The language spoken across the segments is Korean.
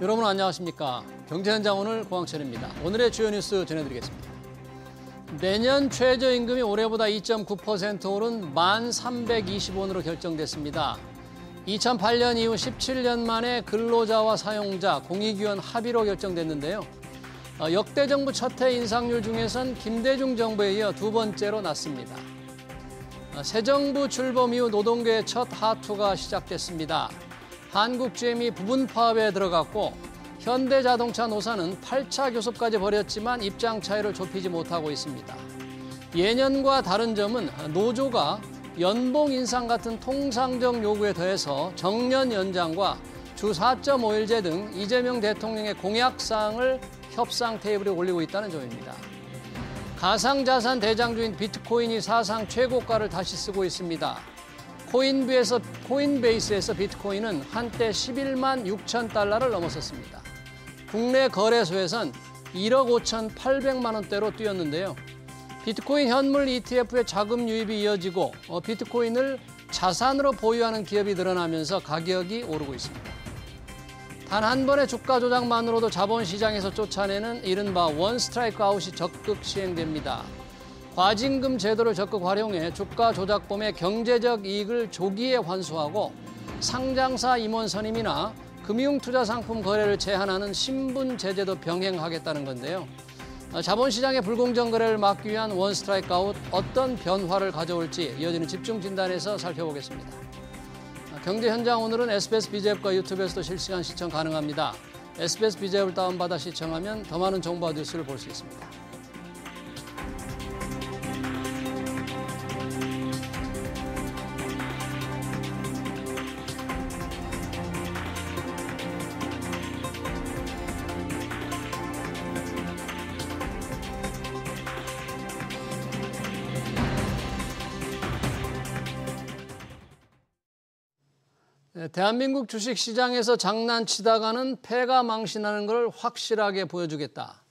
여러분 안녕하십니까. 경제현장 오늘 고항철입니다. 오늘의 주요 뉴스 전해드리겠습니다. 내년 최저임금이 올해보다 2.9% 오른 1,320원으로 결정됐습니다. 2008년 이후 17년 만에 근로자와 사용자, 공익위원 합의로 결정됐는데요. 역대 정부 첫 해 인상률 중에선 김대중 정부에 이어 두 번째로 낮습니다. 새 정부 출범 이후 노동계의 첫 하투가 시작됐습니다. 한국GM이 부분 파업에 들어갔고 현대자동차 노사는 8차 교섭까지 벌였지만 입장 차이를 좁히지 못하고 있습니다. 예년과 다른 점은 노조가 연봉 인상 같은 통상적 요구에 더해서 정년 연장과 주 4.5일제 등 이재명 대통령의 공약사항을 협상 테이블에 올리고 있다는 점입니다. 가상자산 대장주인 비트코인이 사상 최고가를 다시 쓰고 있습니다. 코인베이스에서 비트코인은 한때 11만 6천 달러를 넘어섰습니다. 국내 거래소에선 1억 5,800만 원대로 뛰었는데요. 비트코인 현물 ETF의 자금 유입이 이어지고 비트코인을 자산으로 보유하는 기업이 늘어나면서 가격이 오르고 있습니다. 단 한 번의 주가 조작만으로도 자본시장에서 쫓아내는 이른바 원 스트라이크 아웃이 적극 시행됩니다. 과징금 제도를 적극 활용해 주가 조작범의 경제적 이익을 조기에 환수하고 상장사 임원 선임이나 금융투자상품 거래를 제한하는 신분 제재도 병행하겠다는 건데요. 자본시장의 불공정 거래를 막기 위한 원 스트라이크 아웃 어떤 변화를 가져올지 이어지는 집중 진단에서 살펴보겠습니다. 경제 현장 오늘은 SBS BJ앱과 유튜브에서도 실시간 시청 가능합니다. SBS BJ앱을 다운받아 시청하면 더 많은 정보와 뉴스를 볼 수 있습니다. 대한민국 주식시장에서 장난치다가는 패가 망신하는 걸 확실하게 보여주겠다.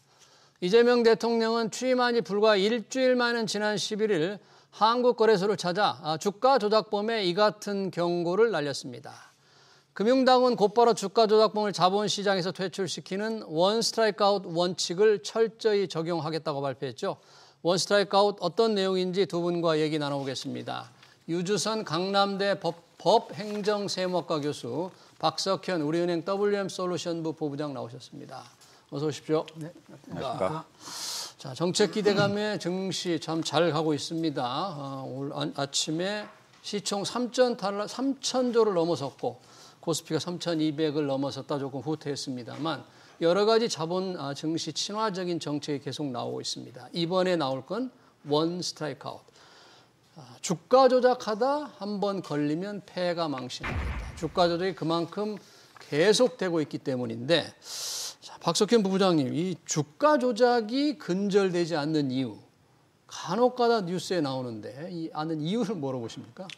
이재명 대통령은 취임한 지 불과 일주일 만인 지난 11일 한국거래소를 찾아 주가 조작범의 이 같은 경고를 날렸습니다. 금융당은 곧바로 주가 조작범을 자본시장에서 퇴출시키는 원 스트라이크 아웃 원칙을 철저히 적용하겠다고 발표했죠. 원 스트라이크 아웃 어떤 내용인지 두 분과 얘기 나눠보겠습니다. 유주선 강남대 법행정세무학과 교수, 박석현 우리은행 WM솔루션부 부부장 나오셨습니다. 어서 오십시오. 네, 안녕하십니까. 자, 정책 기대감에 증시 참 잘 가고 있습니다. 오늘 아침에 시총 3,000조를 넘어섰고 코스피가 3,200을 넘어섰다 조금 후퇴했습니다만 여러 가지 자본 증시 친화적인 정책이 계속 나오고 있습니다. 이번에 나올 건 원 스트라이크 아웃. 주가 조작하다 한 번 걸리면 패가 망신하겠다. 주가 조작이 그만큼 계속되고 있기 때문인데, 자, 박석현 부부장님, 이 주가 조작이 근절되지 않는 이유, 간혹가다 뉴스에 나오는데 이 아는 이유를 뭐로 보십니까?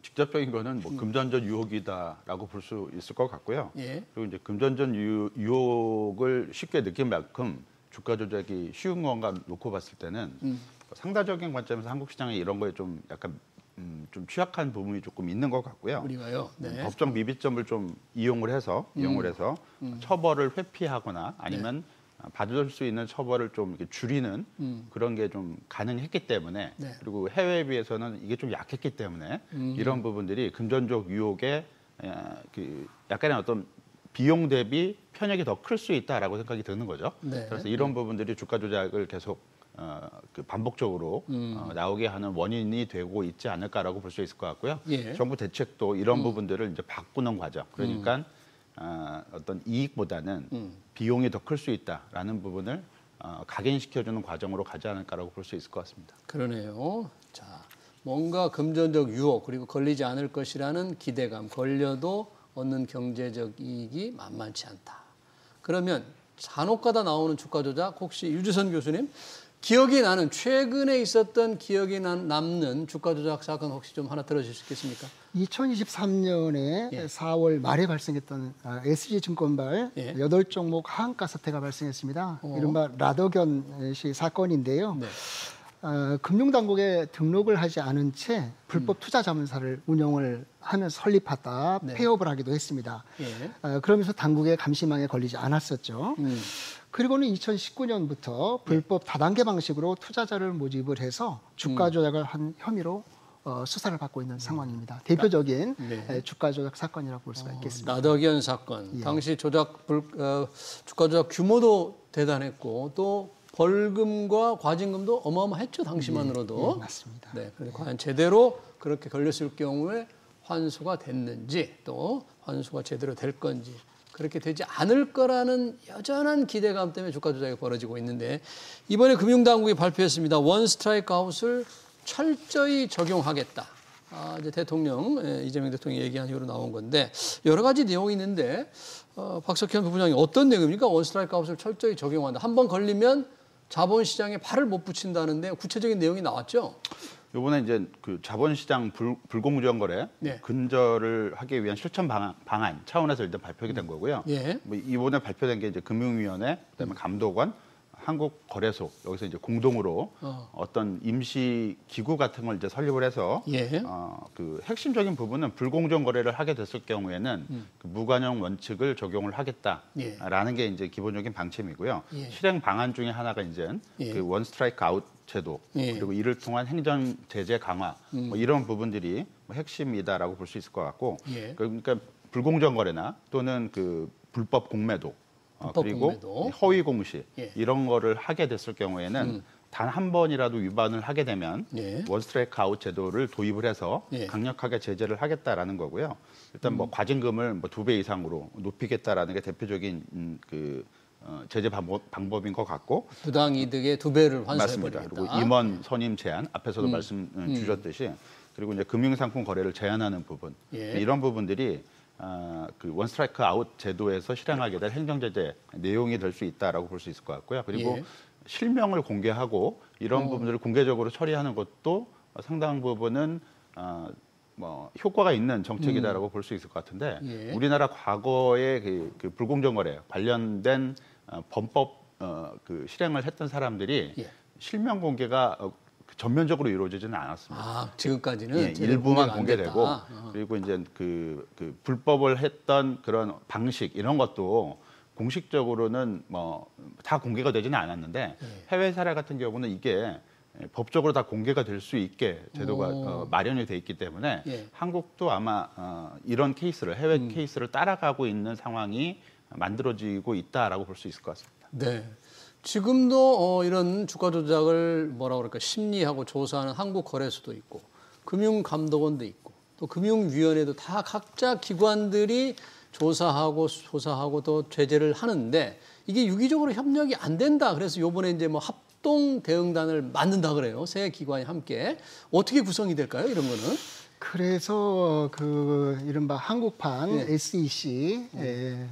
직접적인 거는 금전적 유혹이다라고 볼 수 있을 것 같고요. 예. 그리고 이제 금전적 유혹을 쉽게 느낀 만큼 주가 조작이 쉬운 건가 놓고 봤을 때는 상대적인 관점에서 한국 시장에 이런 거에 좀 약간 좀 취약한 부분이 조금 있는 것 같고요. 우리가요. 네. 법적 미비점을 좀 이용을 해서 처벌을 회피하거나 아니면 받을 수 있는 처벌을 좀 이렇게 줄이는 그런 게 좀 가능했기 때문에 네. 그리고 해외에 비해서는 이게 좀 약했기 때문에 이런 부분들이 금전적 유혹에 약간의 어떤 비용 대비 편익이 더 클 수 있다라고 생각이 드는 거죠. 네. 그래서 이런 부분들이 주가 조작을 계속 반복적으로 나오게 하는 원인이 되고 있지 않을까라고 볼 수 있을 것 같고요. 예. 정부 대책도 이런 부분들을 이제 바꾸는 과정. 그러니까 어떤 이익보다는 비용이 더 클 수 있다라는 부분을 각인시켜주는 과정으로 가지 않을까라고 볼 수 있을 것 같습니다. 그러네요. 자, 뭔가 금전적 유혹 그리고 걸리지 않을 것이라는 기대감, 걸려도 얻는 경제적 이익이 만만치 않다. 그러면 간혹가다 나오는 주가 조작, 혹시 유주선 교수님 기억이 나는 최근에 있었던 기억이 남는 주가 조작 사건 혹시 좀 하나 들어주실 수 있겠습니까? 2023년에 예. 4월 말에 발생했던 SG증권발 8종목 하한가 사태가 발생했습니다. 이른바 라더견 씨 사건인데요. 네. 금융당국에 등록을 하지 않은 채 불법 투자자문사를 운영을 하면서 설립하다 네. 폐업을 하기도 했습니다. 예. 그러면서 당국의 감시망에 걸리지 않았었죠. 그리고는 2019년부터 불법 다단계 방식으로 투자자를 모집을 해서 주가 조작을 한 혐의로 수사를 받고 있는 상황입니다. 대표적인 네. 주가 조작 사건이라고 볼 수가 있겠습니다. 나덕연 사건. 예. 당시 주가 조작 규모도 대단했고 또 벌금과 과징금도 어마어마했죠. 당시만으로도. 예, 맞습니다. 네, 그런데 과연 제대로 그렇게 걸렸을 경우에 환수가 됐는지 또 환수가 제대로 될 건지 그렇게 되지 않을 거라는 여전한 기대감 때문에 주가 조작이 벌어지고 있는데 이번에 금융당국이 발표했습니다. 원 스트라이크 아웃을 철저히 적용하겠다. 이제 대통령 이재명 대통령이 얘기한 이후로 나온 건데 여러 가지 내용이 있는데 박석현 부부장님 어떤 내용입니까? 원 스트라이크 아웃을 철저히 적용한다. 한 번 걸리면 자본시장에 발을 못 붙인다는데 구체적인 내용이 나왔죠? 이번에 이제 그 자본시장 불공정 거래 네. 근절을 하기 위한 실천 방안 차원에서 일단 발표가 된 거고요. 예. 뭐 이번에 발표된 게 이제 금융위원회, 그다음에 감독원, 한국거래소 여기서 이제 공동으로 어떤 임시 기구 같은 걸 이제 설립을 해서 예. 그 핵심적인 부분은 불공정 거래를 하게 됐을 경우에는 그 무관용 원칙을 적용을 하겠다라는 예. 게 이제 기본적인 방침이고요. 예. 실행 방안 중에 하나가 이제 예. 그 원 스트라이크 아웃 제도 예. 그리고 이를 통한 행정 제재 강화 뭐 이런 부분들이 뭐 핵심이다라고 볼 수 있을 것 같고 예. 그러니까 불공정 거래나 또는 그 불법 공매도 불법 그리고 공매도. 허위 공시 예. 이런 거를 하게 됐을 경우에는 단 한 번이라도 위반을 하게 되면 예. 원 스트라이크 아웃 제도를 도입을 해서 예. 강력하게 제재를 하겠다라는 거고요. 일단 뭐 과징금을 뭐 2배 이상으로 높이겠다라는 게 대표적인 제재 방법인 것 같고 부당이득의 2배를 환수해버리겠다. 맞습니다. 그리고 임원 선임 제한 앞에서도 말씀 주셨듯이 그리고 이제 금융상품 거래를 제한하는 부분 예. 이런 부분들이 그 원 스트라이크 아웃 제도에서 실행하게 될 행정 제재 내용이 될 수 있다라고 볼 수 있을 것 같고요. 그리고 예. 실명을 공개하고 이런 부분들을 공개적으로 처리하는 것도 상당 부분은 뭐 효과가 있는 정책이다라고 볼 수 있을 것 같은데 예. 우리나라 과거에 그 불공정 거래 관련된 범법 그 실행을 했던 사람들이 예. 실명 공개가 전면적으로 이루어지지는 않았습니다. 지금까지는 예, 제대로 일부만 안 공개되고 됐다. 그리고 이제 그 불법을 했던 그런 방식 이런 것도 공식적으로는 뭐 다 공개가 되지는 않았는데 해외 사례 같은 경우는 이게 법적으로 다 공개가 될 수 있게 제도가 마련이 돼 있기 때문에 예. 한국도 아마 이런 케이스를 해외 케이스를 따라가고 있는 상황이 만들어지고 있다라고 볼 수 있을 것 같습니다. 네. 지금도 이런 주가 조작을 뭐라 그럴까 심리하고 조사하는 한국거래소도 있고 금융감독원도 있고 또 금융위원회도 다 각자 기관들이 조사하고 또 제재를 하는데 이게 유기적으로 협력이 안 된다. 그래서 요번에 이제 뭐 합동 대응단을 만든다 그래요. 세 기관이 함께. 어떻게 구성이 될까요? 이런 거는? 그래서 그 이른바 한국판 SEC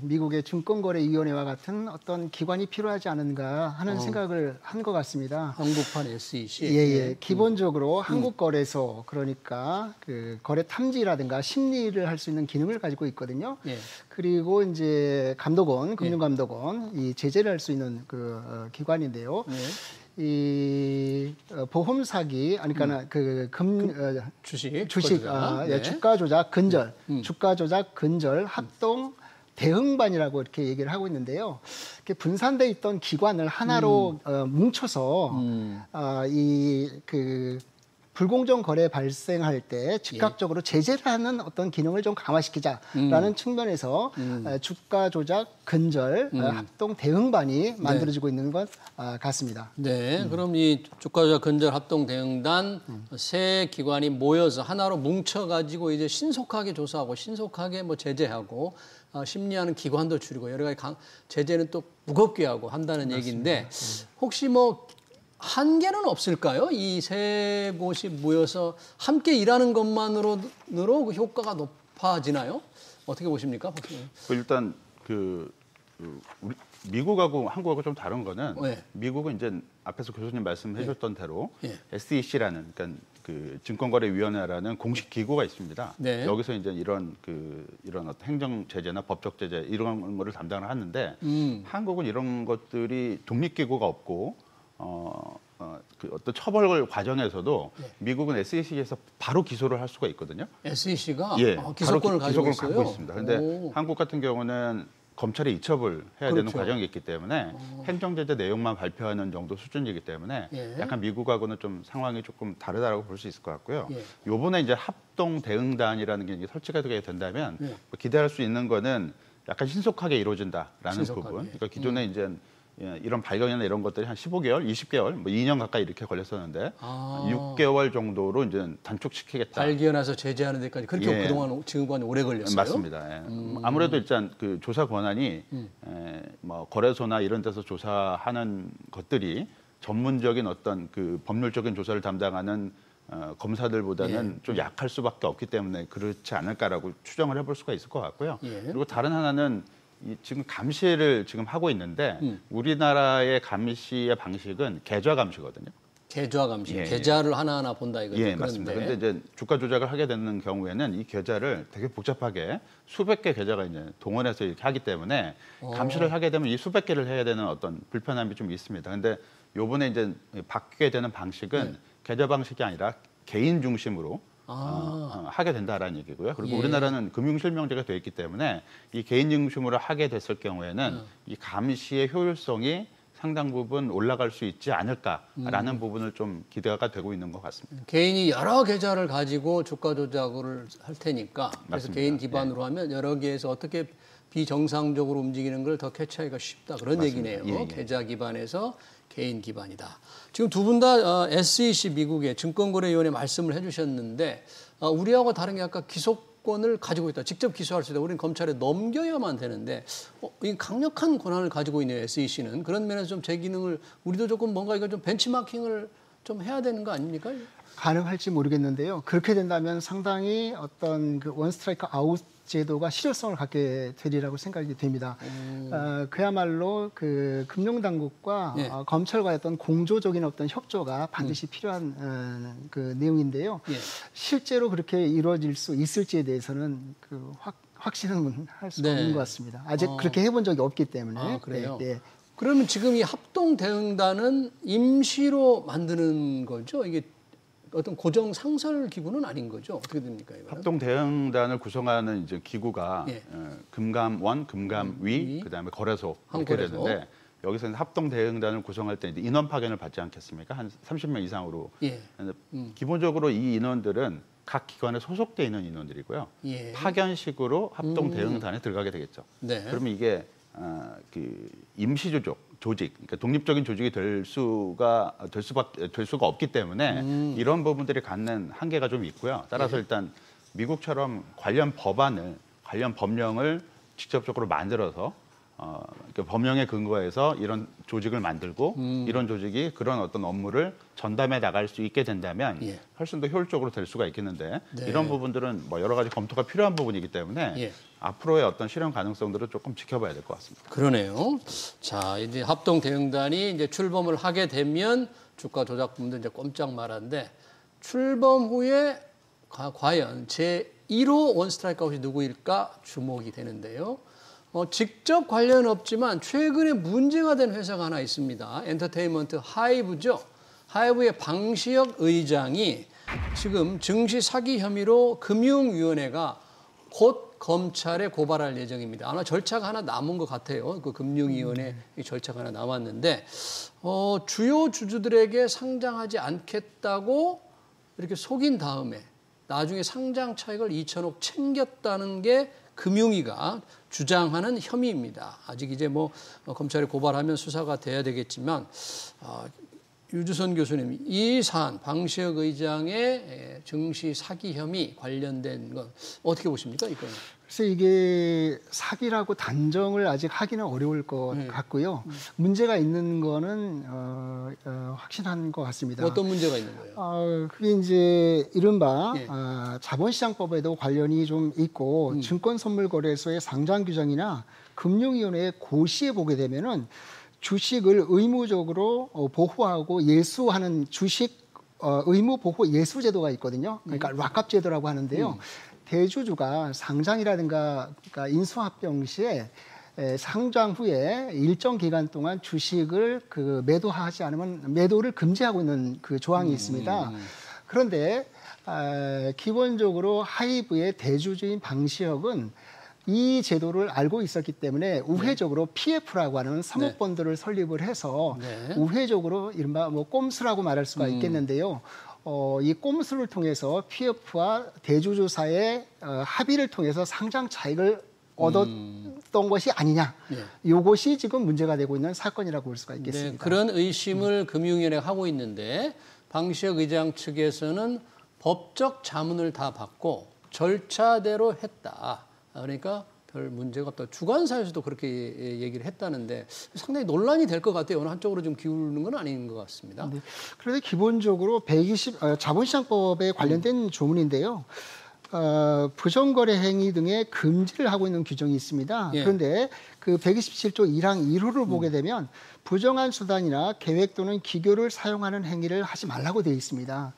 미국의 증권거래위원회와 같은 어떤 기관이 필요하지 않은가 하는 생각을 한 것 같습니다. 한국판 SEC. 예. 기본적으로 한국거래소 그러니까 그 거래 탐지라든가 심리를 할 수 있는 기능을 가지고 있거든요. 예. 그리고 이제 감독원, 금융감독원 이 제재를 할 수 있는 그 기관인데요. 예. 이 보험 사기 아니까는 주식 주가 네. 주가 조작 근절 주가 조작 근절 합동 대응반이라고 이렇게 얘기를 하고 있는데요. 이렇게 분산돼 있던 기관을 하나로 뭉쳐서 이 그 불공정 거래 발생할 때 즉각적으로 제재를 하는 어떤 기능을 좀 강화시키자라는 측면에서 주가 조작 근절 합동 대응반이 만들어지고 있는 것 같습니다. 네, 그럼 이 주가 조작 근절 합동 대응단 세 기관이 모여서 하나로 뭉쳐가지고 이제 신속하게 조사하고 신속하게 뭐 제재하고 심리하는 기관도 줄이고 여러 가지 제재는 또 무겁게 하고 한다는 얘기인데 혹시 뭐 한계는 없을까요? 이 세 곳이 모여서 함께 일하는 것만으로 그 효과가 높아지나요? 어떻게 보십니까? 일단 우리 미국하고 한국하고 좀 다른 거는 네. 미국은 이제 앞에서 교수님 말씀해줬던 대로 네. SEC라는 그러니까 그 증권거래위원회라는 공식 기구가 있습니다. 네. 여기서 이제 이런 어떤 행정 제재나 법적 제재 이런 거를 담당을 하는데 한국은 이런 것들이 독립기구가 없고 그 어떤 처벌 과정에서도 미국은 SEC에서 바로 기소를 할 수가 있거든요. SEC가 예, 기소권을 바로 가지고 기소권을 갖고 있습니다. 그런데 한국 같은 경우는 검찰에 이첩을 해야 되는 그렇죠. 과정이 있기 때문에 행정제재 내용만 발표하는 정도 수준이기 때문에 예. 약간 미국하고는 좀 상황이 조금 다르다고 볼 수 있을 것 같고요. 예. 요번에 이제 합동 대응단이라는 게 이제 설치가 되게 된다면 예. 뭐 기대할 수 있는 거는 약간 신속하게 이루어진다라는 신속하게. 부분. 그러니까 기존에 이제 이런 발견이나 이런 것들이 한 15개월, 20개월, 뭐 2년 가까이 이렇게 걸렸었는데 6개월 정도로 이제 단축시키겠다. 발견해서 제재하는 데까지 그렇게 예. 그동안 지금까지 오래 걸렸어요. 맞습니다. 예. 아무래도 일단 그 조사 권한이 뭐 거래소나 이런 데서 조사하는 것들이 전문적인 어떤 그 법률적인 조사를 담당하는 검사들보다는 좀 약할 수밖에 없기 때문에 그렇지 않을까라고 추정을 해볼 수가 있을 것 같고요. 예. 그리고 다른 하나는 지금 감시를 지금 하고 있는데 우리나라의 감시의 방식은 계좌 감시거든요. 계좌 감시, 예, 계좌를 하나하나 본다 이거죠. 예, 맞습니다. 그런데 이제 주가 조작을 하게 되는 경우에는 이 계좌를 되게 복잡하게 수백 개 계좌가 이제 동원해서 이렇게 하기 때문에 감시를 하게 되면 이 수백 개를 해야 되는 어떤 불편함이 좀 있습니다. 그런데 요번에 이제 바뀌게 되는 방식은 계좌 방식이 아니라 개인 중심으로 하게 된다라는 얘기고요. 그리고 예. 우리나라는 금융실명제가 돼 있기 때문에 이 개인 중심으로 하게 됐을 경우에는 이 감시의 효율성이 상당 부분 올라갈 수 있지 않을까라는 부분을 좀 기대가 되고 있는 것 같습니다. 개인이 여러 계좌를 가지고 주가 조작을 할 테니까 그래서 맞습니다. 개인 기반으로 하면 여러 개에서 어떻게 비정상적으로 움직이는 걸 더 캐치하기가 쉽다 그런 맞습니다. 얘기네요. 예, 예. 계좌 기반에서 개인 기반이다. 지금 두 분 다 SEC 미국의 증권거래위원회 말씀을 해주셨는데 우리하고 다른 게 아까 기소권을 가지고 있다. 직접 기소할 수 있다. 우리는 검찰에 넘겨야만 되는데 이 강력한 권한을 가지고 있네요. SEC는 그런 면에서 좀 제 기능을 우리도 조금 뭔가 이거 좀 벤치마킹을 좀 해야 되는 거 아닙니까? 가능할지 모르겠는데요. 그렇게 된다면 상당히 어떤 그 원 스트라이크 아웃 제도가 실효성을 갖게 되리라고 생각이 됩니다. 그야말로 그 금융당국과 예. 검찰과의 어떤 공조적인 어떤 협조가 반드시 필요한 그 내용인데요. 예. 실제로 그렇게 이루어질 수 있을지에 대해서는 그 확신은 할 수가 네. 없는 것 같습니다. 아직 그렇게 해본 적이 없기 때문에. 아, 그래요? 네, 네. 그러면 지금 이 합동 대응단은 임시로 만드는 거죠? 이게 어떤 고정 상설 기구는 아닌 거죠? 어떻게 됩니까? 이거는? 합동 대응단을 구성하는 이제 기구가 예. 금감원, 금감위, 그다음에 거래소 이렇게 거래소. 되는데 여기서는 합동 대응단을 구성할 때 이제 인원 파견을 받지 않겠습니까? 한 30명 이상으로. 예. 기본적으로 이 인원들은 각 기관에 소속돼 있는 인원들이고요. 예. 파견식으로 합동 대응단에 들어가게 되겠죠. 네. 그러면 이게 그 임시 조직, 그러니까 독립적인 조직이 될 수가 없기 때문에 이런 부분들이 갖는 한계가 좀 있고요. 따라서 일단 미국처럼 관련 법령을 직접적으로 만들어서 그 법령에 근거해서 이런 조직을 만들고 이런 조직이 그런 어떤 업무를 전담해 나갈 수 있게 된다면 예. 훨씬 더 효율적으로 될 수가 있겠는데 네. 이런 부분들은 뭐 여러 가지 검토가 필요한 부분이기 때문에 예. 앞으로의 어떤 실현 가능성들을 조금 지켜봐야 될 것 같습니다. 그러네요. 자, 이제 합동 대응단이 이제 출범을 하게 되면 주가 조작범도 이제 꼼짝 말한데 출범 후에 과연 제 1호 원스트라이크 아웃이 누구일까 주목이 되는데요. 직접 관련 없지만 최근에 문제가 된 회사가 하나 있습니다. 엔터테인먼트 하이브죠. 하이브의 방시혁 의장이 지금 증시 사기 혐의로 금융위원회가 곧 검찰에 고발할 예정입니다. 아마 절차가 하나 남은 것 같아요. 그 금융위원회 절차가 하나 남았는데 주요 주주들에게 상장하지 않겠다고 이렇게 속인 다음에 나중에 상장 차익을 2천억 챙겼다는 게 금융위가 주장하는 혐의입니다. 아직 이제 뭐 검찰에 고발하면 수사가 돼야 되겠지만 유주선 교수님, 이 사안 방시혁 의장의 증시 사기 혐의 관련된 건 어떻게 보십니까? 이거는? 그래서 이게 사기라고 단정을 아직 하기는 어려울 것 같고요. 문제가 있는 거는 확신한 것 같습니다. 어떤 문제가 있는 거예요? 그게 이제 이른바 예. 자본시장법에도 관련이 좀 있고 증권선물거래소의 상장 규정이나 금융위원회의 고시에 보게 되면은 주식을 의무적으로 보호하고 예수하는 주식 의무 보호 예수 제도가 있거든요. 그러니까 락업 제도라고 하는데요. 대주주가 상장이라든가 그러니까 인수합병 시에 상장 후에 일정 기간 동안 주식을 그 매도하지 않으면 매도를 금지하고 있는 그 조항이 있습니다. 그런데 기본적으로 하이브의 대주주인 방시혁은 이 제도를 알고 있었기 때문에 우회적으로 PF라고 하는 사모펀드를 설립을 해서 우회적으로 이른바 뭐 꼼수라고 말할 수가 있겠는데요. 이 꼼수를 통해서 PF와 대주주 사이의 합의를 통해서 상장 차익을 얻었던 것이 아니냐. 이것이 지금 문제가 되고 있는 사건이라고 볼 수가 있겠습니다. 네, 그런 의심을 금융위원회가 하고 있는데 방시혁 의장 측에서는 법적 자문을 다 받고 절차대로 했다. 그러니까 별 문제가 없다. 주관사에서도 그렇게 얘기를 했다는데 상당히 논란이 될 것 같아요. 어느 한쪽으로 좀 기울는 건 아닌 것 같습니다. 네. 그런데 기본적으로 120 자본시장법에 관련된 조문인데요. 부정거래 행위 등의 금지를 하고 있는 규정이 있습니다. 그런데 그 127조 1항 1호를 보게 되면 부정한 수단이나 계획 또는 기교를 사용하는 행위를 하지 말라고 되어 있습니다.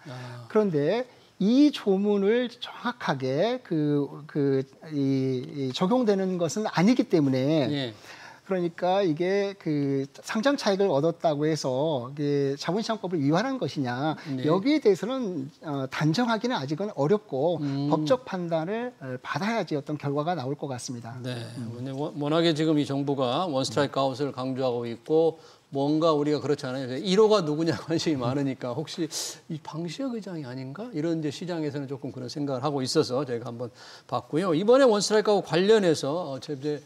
그런데 이 조문을 정확하게 적용되는 것은 아니기 때문에 그러니까 이게 그 상장 차익을 얻었다고 해서 이게 자본시장법을 위반한 것이냐 여기에 대해서는 단정하기는 아직은 어렵고 법적 판단을 받아야지 어떤 결과가 나올 것 같습니다. 네, 워낙에 지금 이 정부가 원스트라이크 아웃을 강조하고 있고 뭔가 우리가 그렇잖아요. 1호가 누구냐 관심이 많으니까 혹시 이 방시혁 의장이 아닌가? 이런 이제 시장에서는 조금 그런 생각을 하고 있어서 저희가 한번 봤고요. 이번에 원스트라이크하고 관련해서 이제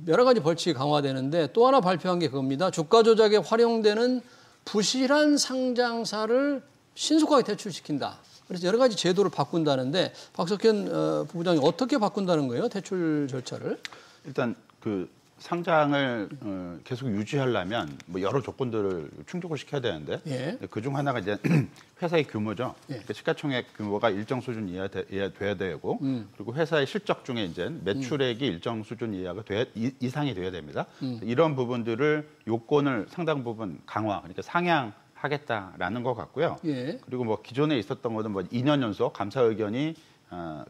여러 가지 벌칙이 강화되는데 또 하나 발표한 게 그겁니다. 주가 조작에 활용되는 부실한 상장사를 신속하게 퇴출시킨다. 그래서 여러 가지 제도를 바꾼다는데 박석현 부부장이 어떻게 바꾼다는 거예요? 퇴출 절차를? 일단 그 상장을 계속 유지하려면 뭐 여러 조건들을 충족을 시켜야 되는데 그중 하나가 이제 회사의 규모죠. 그러니까 시가총액 규모가 일정 수준 이하 돼야 되고 그리고 회사의 실적 중에 이제 매출액이 일정 수준 이상이 돼야 됩니다. 이런 부분들을 요건을 상당 부분 강화, 그러니까 상향하겠다라는 것 같고요. 그리고 뭐 기존에 있었던 것은 뭐 2년 연속 감사 의견이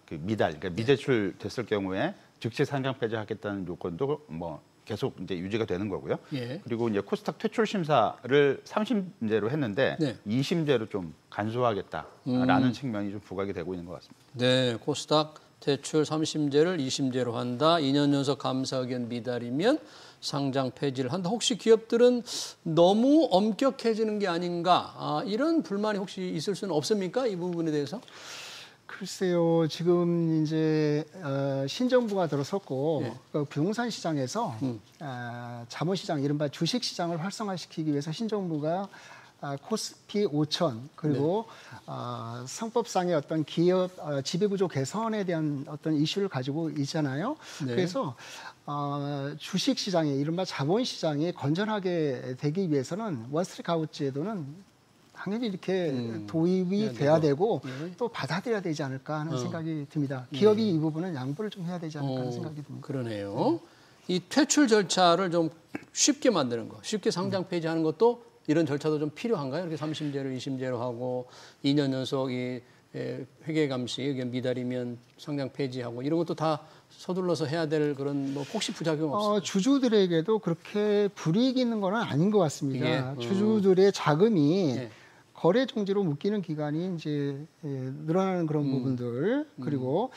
그 미달, 그러니까 미제출됐을 경우에 즉시 상장 폐지하겠다는 요건도 뭐 계속 이제 유지가 되는 거고요. 그리고 이제 코스닥 퇴출 심사를 3심제로 했는데 2심제로 좀 간소화하겠다라는 측면이 좀 부각이 되고 있는 것 같습니다. 네, 코스닥 퇴출 3심제를 2심제로 한다. 2년 연속 감사 의견 미달이면 상장 폐지를 한다. 혹시 기업들은 너무 엄격해지는 게 아닌가? 이런 불만이 혹시 있을 수는 없습니까? 이 부분에 대해서? 글쎄요, 지금 이제 신정부가 들어섰고 부동산 시장에서 자본시장, 이른바 주식시장을 활성화시키기 위해서 신정부가 코스피 5천 그리고 상법상의 어떤 기업 지배구조 개선에 대한 어떤 이슈를 가지고 있잖아요. 그래서 주식시장이 이른바 자본시장이 건전하게 되기 위해서는 원스트라이크 아웃 제도는 당연히 이렇게 도입이 돼야 되고 또 받아들여야 되지 않을까 하는 생각이 듭니다. 기업이 이 부분은 양보를 좀 해야 되지 않을까 하는 생각이 듭니다. 그러네요. 이 퇴출 절차를 좀 쉽게 만드는 거, 쉽게 상장 폐지하는 것도 이런 절차도 좀 필요한가요? 이렇게 3심제로 2심제로 하고 2년 연속 이 회계 감시 의견 미달이면 상장 폐지하고 이런 것도 다 서둘러서 해야 될 그런 뭐 혹시 부작용 없습니까? 주주들에게도 그렇게 불이익이 있는 건 아닌 것 같습니다. 주주들의 자금이 거래 정지로 묶이는 기간이 이제 늘어나는 그런 부분들 그리고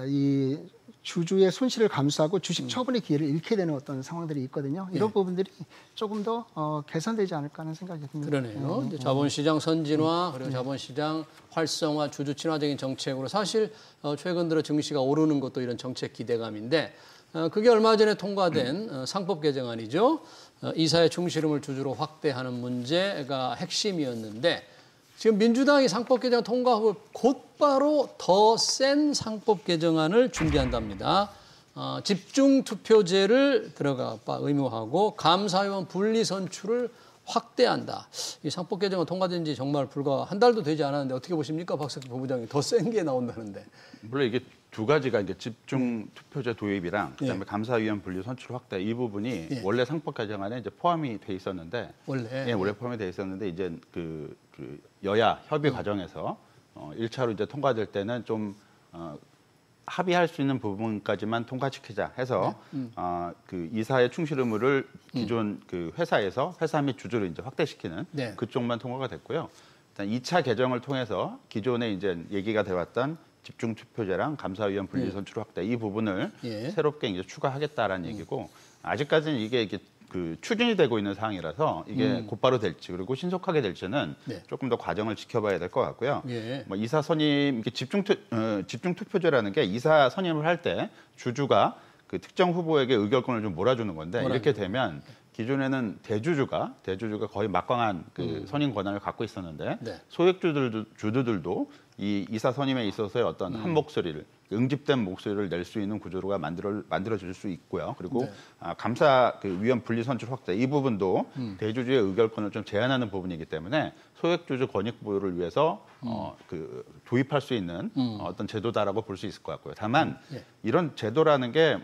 이 주주의 손실을 감수하고 주식 처분의 기회를 잃게 되는 어떤 상황들이 있거든요. 이런 부분들이 조금 더 개선되지 않을까 하는 생각이 듭니다. 그러네요. 이제 자본시장 선진화 그리고 자본시장 활성화, 주주 친화적인 정책으로 사실 최근 들어 증시가 오르는 것도 이런 정책 기대감인데 그게 얼마 전에 통과된 상법 개정안이죠. 이사의 중실금을 주주로 확대하는 문제가 핵심이었는데 지금 민주당이 상법 개정 통과 후 곧바로 더 센 상법 개정안을 준비한답니다. 집중 투표제를 들어가 의무화하고 감사위원 분리 선출을 확대한다. 이 상법 개정안 통과된 지 정말 불과 한 달도 되지 않았는데 어떻게 보십니까? 박석희 부부장이 더 센 게 나온다는데. 물론 이게 두 가지가 이제 집중 투표제 도입이랑 그다음에 감사위원 분리 선출 확대 이 부분이 원래 상법 개정안에 이제 포함이 돼 있었는데 원래 포함이 돼 있었는데 이제 그 여야 협의 과정에서 1차로 이제 통과될 때는 좀 합의할 수 있는 부분까지만 통과시키자 해서 그 이사의 충실 의무를 기존 그 회사에서 회사 및 주주를 이제 확대시키는 네. 그쪽만 통과가 됐고요. 일단 2차 개정을 통해서 기존에 이제 얘기가 되었던 집중투표제랑 감사위원 분리선출 확대 이 부분을 예. 새롭게 이제 추가하겠다라는 얘기고 아직까지는 이게 그 추진이 되고 있는 상황이라서 이게 곧바로 될지 그리고 신속하게 될지는 네. 조금 더 과정을 지켜봐야 될 것 같고요. 예. 뭐 이사 선임 이게 집중투표제라는 게 이사 선임을 할 때 주주가 그 특정 후보에게 의결권을 좀 몰아주는 건데 이렇게 되면 기존에는 대주주가 거의 막강한 그 선임 권한을 갖고 있었는데 네. 소액 주주들도 이 이사 선임에 있어서의 어떤 한 목소리를 응집된 목소리를 낼 수 있는 구조가 만들어질 수 있고요. 그리고 네. 감사 그 위원 분리 선출 확대 이 부분도 대주주의 의결권을 좀 제한하는 부분이기 때문에 소액주주 권익 보호를 위해서 그 도입할 수 있는 어떤 제도다라고 볼 수 있을 것 같고요. 다만 예. 이런 제도라는 게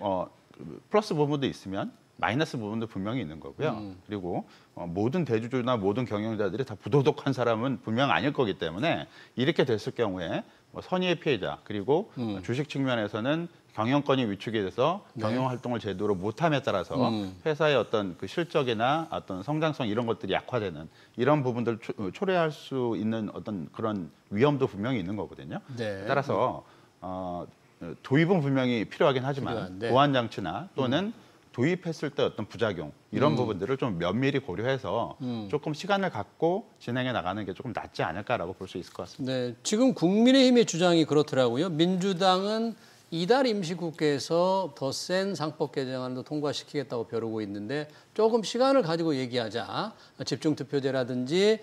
플러스 부분도 있으면 마이너스 부분도 분명히 있는 거고요. 그리고 모든 대주주나 모든 경영자들이 다 부도덕한 사람은 분명 아닐 거기 때문에 이렇게 됐을 경우에 선의의 피해자 그리고 주식 측면에서는 경영권이 위축이 돼서 경영 활동을 제대로 못함에 따라서 회사의 어떤 그 실적이나 어떤 성장성 이런 것들이 약화되는 이런 부분들을 초래할 수 있는 어떤 그런 위험도 분명히 있는 거거든요. 네. 따라서 도입은 분명히 필요하긴 하지만 필요한데. 보안 장치나 또는 도입했을 때 어떤 부작용 이런 부분들을 좀 면밀히 고려해서 조금 시간을 갖고 진행해 나가는 게 조금 낫지 않을까라고 볼 수 있을 것 같습니다. 네, 지금 국민의힘의 주장이 그렇더라고요. 민주당은 이달 임시국회에서 더 센 상법 개정안도 통과시키겠다고 벼르고 있는데 조금 시간을 가지고 얘기하자. 집중투표제라든지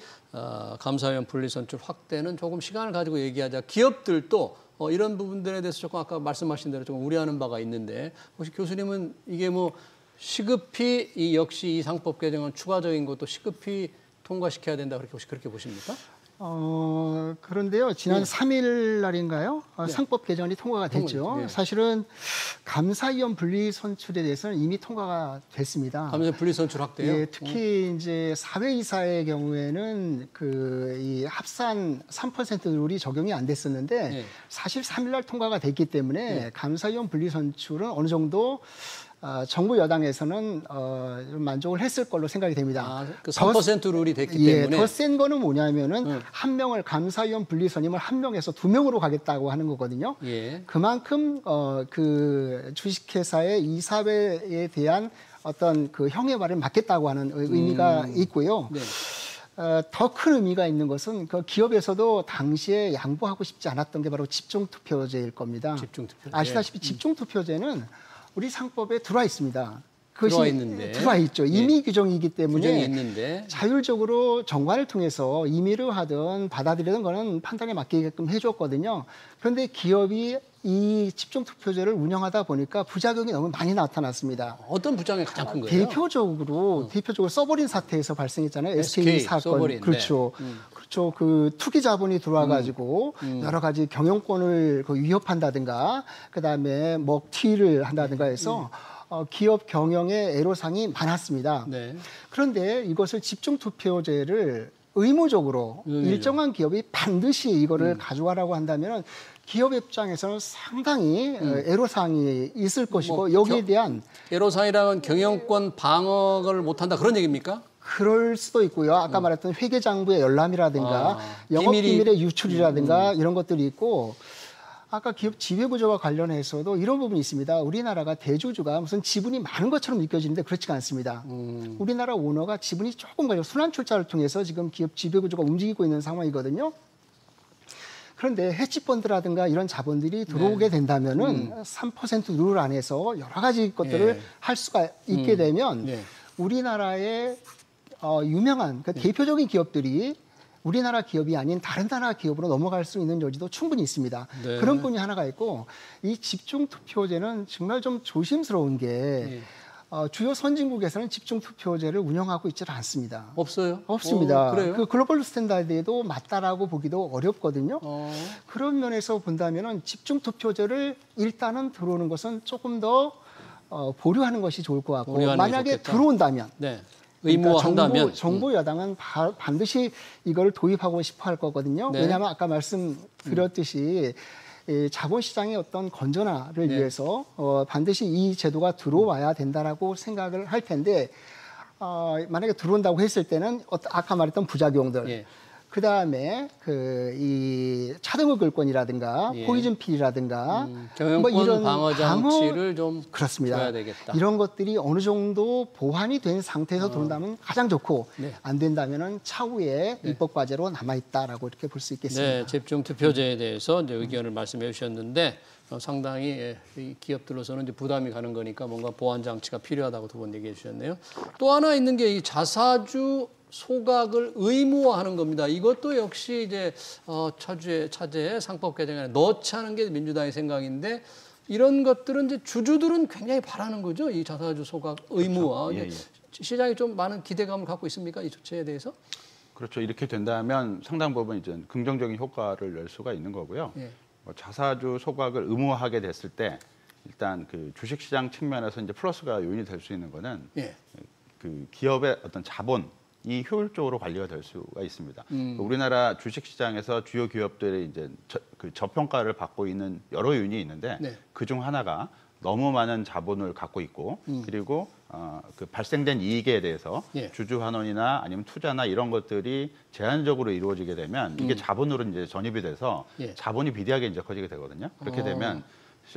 감사위원 분리선출 확대는 조금 시간을 가지고 얘기하자. 기업들도 이런 부분들에 대해서 조금 아까 말씀하신 대로 좀 우려하는 바가 있는데 혹시 교수님은 이게 뭐 시급히 역시 이 상법 개정은 추가적인 것도 시급히 통과시켜야 된다 그렇게 혹시 그렇게 보십니까? 그런데요, 지난 3일 날인가요? 상법 개정이 통과가 됐죠. 네. 사실은 감사위원 분리 선출에 대해서는 이미 통과가 됐습니다. 감사위원 분리선출 확대요? 예, 특히 이제 사회이사의 경우에는 이 합산 3% 룰이 적용이 안 됐었는데 네. 사실 3일 날 통과가 됐기 때문에 감사위원 분리 선출은 어느 정도 정부 여당에서는 좀 만족을 했을 걸로 생각이 됩니다. 그 3% 룰이 됐기 때문에. 더 센 거는 뭐냐면은 한 명을 감사위원 분리 선임을 한 명에서 2명으로 가겠다고 하는 거거든요. 예. 그만큼 그 주식회사의 이사회에 대한 어떤 그 형해발을 막겠다고 하는 의미가 있고요. 네. 더 큰 의미가 있는 것은 그 기업에서도 당시에 양보하고 싶지 않았던 게 바로 집중투표제일 겁니다. 집중투표제. 아시다시피 집중투표제는 우리 상법에 들어와 있습니다. 들어와 있는데. 들어와 있죠. 임의 규정이기 때문에 규정이 있는데. 자율적으로 정관을 통해서 임의를 하든 받아들이든 거는 판단에 맡기게끔 해줬거든요. 그런데 기업이 이 집중투표제를 운영하다 보니까 부작용이 너무 많이 나타났습니다. 어떤 부작용이 가장 큰 거예요? 대표적으로 써버린 사태에서 발생했잖아요. SK SK 사건. 써버린. 그렇죠. 그렇죠. 그 투기 자본이 들어와가지고 여러 가지 경영권을 위협한다든가, 그 다음에 먹튀를 한다든가 해서 기업 경영의 애로사항이 많았습니다. 네. 그런데 이것을 집중투표제를 의무적으로 일정한 기업이 반드시 이거를 가져가라고 한다면 기업 입장에서는 상당히 애로사항이 있을 것이고 여기에 대한 애로사항이라면 경영권 방어를 못한다 그런 얘기입니까? 그럴 수도 있고요. 아까 말했던 회계장부의 열람이라든가 영업비밀의 유출이라든가 이런 것들이 있고 아까 기업 지배구조와 관련해서도 이런 부분이 있습니다. 우리나라가 대주주가 무슨 지분이 많은 것처럼 느껴지는데 그렇지가 않습니다. 우리나라 오너가 지분이 조금 가지고 순환출자를 통해서 지금 기업 지배구조가 움직이고 있는 상황이거든요. 그런데 해치펀드라든가 이런 자본들이 들어오게 된다면은 3% 룰 안에서 여러 가지 것들을 할 수가 있게 되면 우리나라의 유명한 대표적인 기업들이 우리나라 기업이 아닌 다른 나라 기업으로 넘어갈 수 있는 여지도 충분히 있습니다. 네. 그런 분이 하나가 있고 이 집중투표제는 정말 좀 조심스러운 게 주요 선진국에서는 집중투표제를 운영하고 있지 않습니다. 없어요? 없습니다. 그래요? 그 글로벌 스탠다드에도 맞다라고 보기도 어렵거든요. 그런 면에서 본다면은 집중투표제를 일단은 들어오는 것은 조금 더 보류하는 것이 좋을 것 같고 만약에 좋겠다. 들어온다면 네. 의무화한다면 그러니까 정부 여당은 반드시 이걸 도입하고 싶어 할 거거든요. 네. 왜냐하면 아까 말씀드렸듯이 이 자본시장의 어떤 건전화를 위해서 반드시 이 제도가 들어와야 된다라고 생각을 할 텐데 만약에 들어온다고 했을 때는 아까 말했던 부작용들 그다음에 이 차등을 끌권이라든가 포이즌 필이라든가 경영권 이런 방어 장치를 좀 그렇습니다. 줘야 되겠다. 이런 것들이 어느 정도 보완이 된 상태에서 들어온다면 가장 좋고 안 된다면은 차후에 입법 과제로 남아 있다라고 이렇게 볼 수 있겠습니다. 네, 집중 투표제에 대해서 이제 의견을 말씀해 주셨는데 상당히 이 기업들로서는 이제 부담이 가는 거니까 뭔가 보완 장치가 필요하다고 두 번 얘기해 주셨네요. 또 하나 있는 게 이 자사주 소각을 의무화하는 겁니다. 이것도 역시 이제 차제의 상법 개정안에 넣지 않은 게 민주당의 생각인데 이런 것들은 이제 주주들은 굉장히 바라는 거죠. 이 자사주 소각 의무화. 그렇죠. 시장이 좀 많은 기대감을 갖고 있습니까? 이 조치에 대해서? 그렇죠. 이렇게 된다면 상당 부분 이제 긍정적인 효과를 낼 수가 있는 거고요. 자사주 소각을 의무화하게 됐을 때 일단 그 주식시장 측면에서 이제 플러스가 요인이 될 수 있는 거는 그 기업의 어떤 자본이 효율적으로 관리가 될 수가 있습니다. 우리나라 주식시장에서 주요 기업들이 이제 그 저평가를 받고 있는 여러 요인이 있는데 그중 하나가 너무 많은 자본을 갖고 있고 그리고 그 발생된 이익에 대해서 주주 환원이나 아니면 투자나 이런 것들이 제한적으로 이루어지게 되면 이게 자본으로 이제 전입이 돼서 자본이 비대하게 이제 커지게 되거든요. 그렇게 되면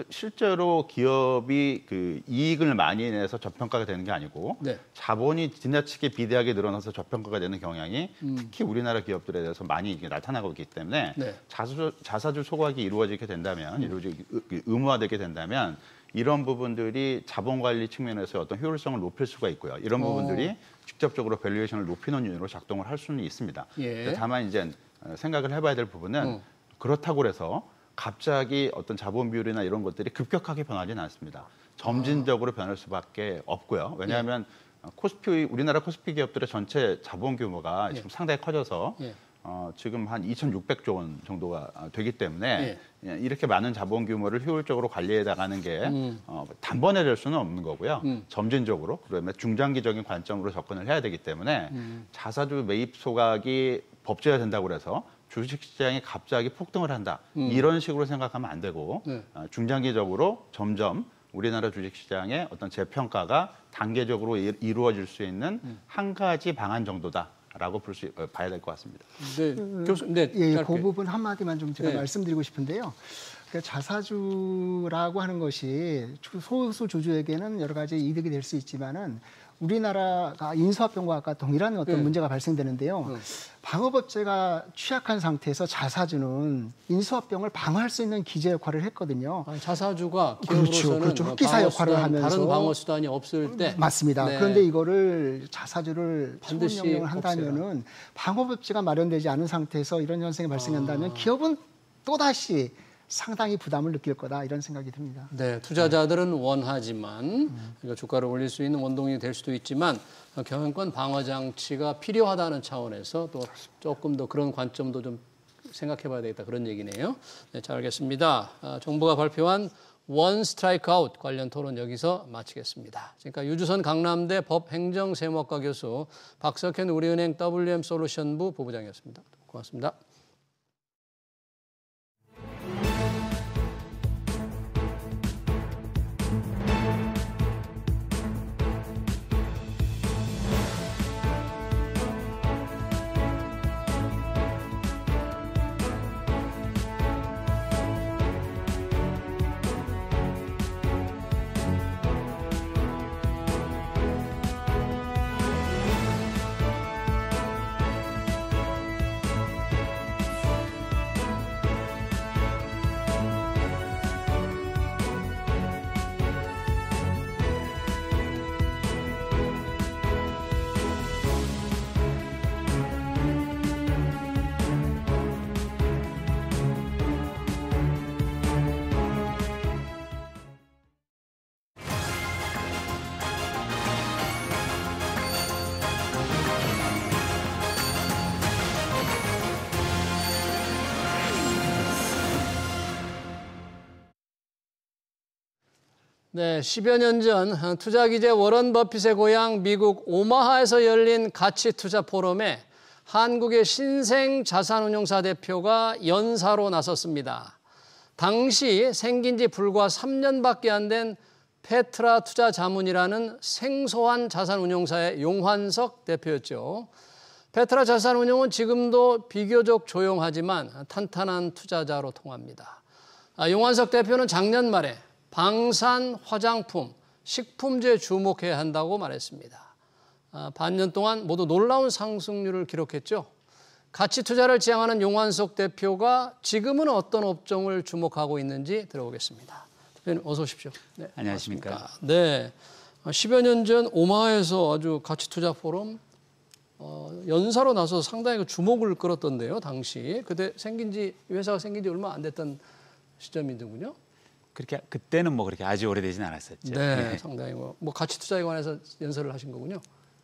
실제로 기업이 그 이익을 많이 내서 저평가가 되는 게 아니고 자본이 지나치게 비대하게 늘어나서 저평가가 되는 경향이 특히 우리나라 기업들에 대해서 많이 이게 나타나고 있기 때문에 자사주 소각이 이루어지게 된다면 의무화되게 된다면 이런 부분들이 자본관리 측면에서 어떤 효율성을 높일 수가 있고요. 이런 부분들이 직접적으로 밸류에이션을 높이는 요인으로 작동을 할 수는 있습니다. 다만 이제 생각을 해봐야 될 부분은 그렇다고 해서 갑자기 어떤 자본 비율이나 이런 것들이 급격하게 변하지는 않습니다. 점진적으로 변할 수밖에 없고요. 왜냐하면 우리나라 코스피 기업들의 전체 자본 규모가 지금 상당히 커져서 지금 한 2,600조 원 정도가 되기 때문에 이렇게 많은 자본 규모를 효율적으로 관리해 나가는 게 단번에 될 수는 없는 거고요. 점진적으로 그러면 중장기적인 관점으로 접근을 해야 되기 때문에 자사주 매입 소각이 법제화된다고 해서 주식시장이 갑자기 폭등을 한다. 이런 식으로 생각하면 안 되고 중장기적으로 점점 우리나라 주식시장의 어떤 재평가가 단계적으로 이루어질 수 있는 한 가지 방안 정도다라고 봐야 될 것 같습니다. 네, 교수님, 그 부분 한마디만 좀 제가 말씀드리고 싶은데요. 자사주라고 하는 것이 소수 주주에게는 여러 가지 이득이 될 수 있지만은 우리나라가 인수합병과 아까 동일한 어떤 문제가 발생되는데요. 방어법제가 취약한 상태에서 자사주는 인수합병을 방어할 수 있는 기재 역할을 했거든요. 자사주가 기업으로서는 그렇죠. 흑기사 역할을 하면서 다른 방어 수단이 없을 때 맞습니다. 그런데 이거를 자사주를 반드시 명령을 한다면은 방어법제가 마련되지 않은 상태에서 이런 현상이 발생한다면 기업은 또다시 상당히 부담을 느낄 거다 이런 생각이 듭니다. 네, 투자자들은 원하지만 주가를 올릴 수 있는 원동력이 될 수도 있지만 경영권 방어 장치가 필요하다는 차원에서 또 조금 더 그런 관점도 좀 생각해봐야 되겠다 그런 얘기네요. 네, 잘 알겠습니다. 정부가 발표한 원 스트라이크 아웃 관련 토론 여기서 마치겠습니다. 지금까지 유주선 강남대 법행정세무학과 교수 박석현 우리은행 WM솔루션부 부부장이었습니다. 고맙습니다. 네, 10여 년 전 투자기재 워런 버핏의 고향 미국 오마하에서 열린 가치투자 포럼에 한국의 신생 자산운용사 대표가 연사로 나섰습니다. 당시 생긴 지 불과 3년밖에 안 된 페트라 투자자문이라는 생소한 자산운용사의 용환석 대표였죠. 페트라 자산운용은 지금도 비교적 조용하지만 탄탄한 투자자로 통합니다. 용환석 대표는 작년 말에 방산, 화장품, 식품주에 주목해야 한다고 말했습니다. 반년 동안 모두 놀라운 상승률을 기록했죠. 가치 투자를 지향하는 용환석 대표가 지금은 어떤 업종을 주목하고 있는지 들어보겠습니다. 대표님 어서 오십시오. 네, 안녕하십니까. 반갑습니다. 네, 10여 년 전 오마하에서 아주 가치 투자 포럼 연사로 나서서 상당히 그 주목을 끌었던데요. 당시 그때 회사가 생긴 지 얼마 안 됐던 시점이더군요. 그렇게 그때는 뭐 그렇게 아주 오래되진 않았었죠. 네, 상당히 뭐 가치 투자에 관해서 연설을 하신 거군요.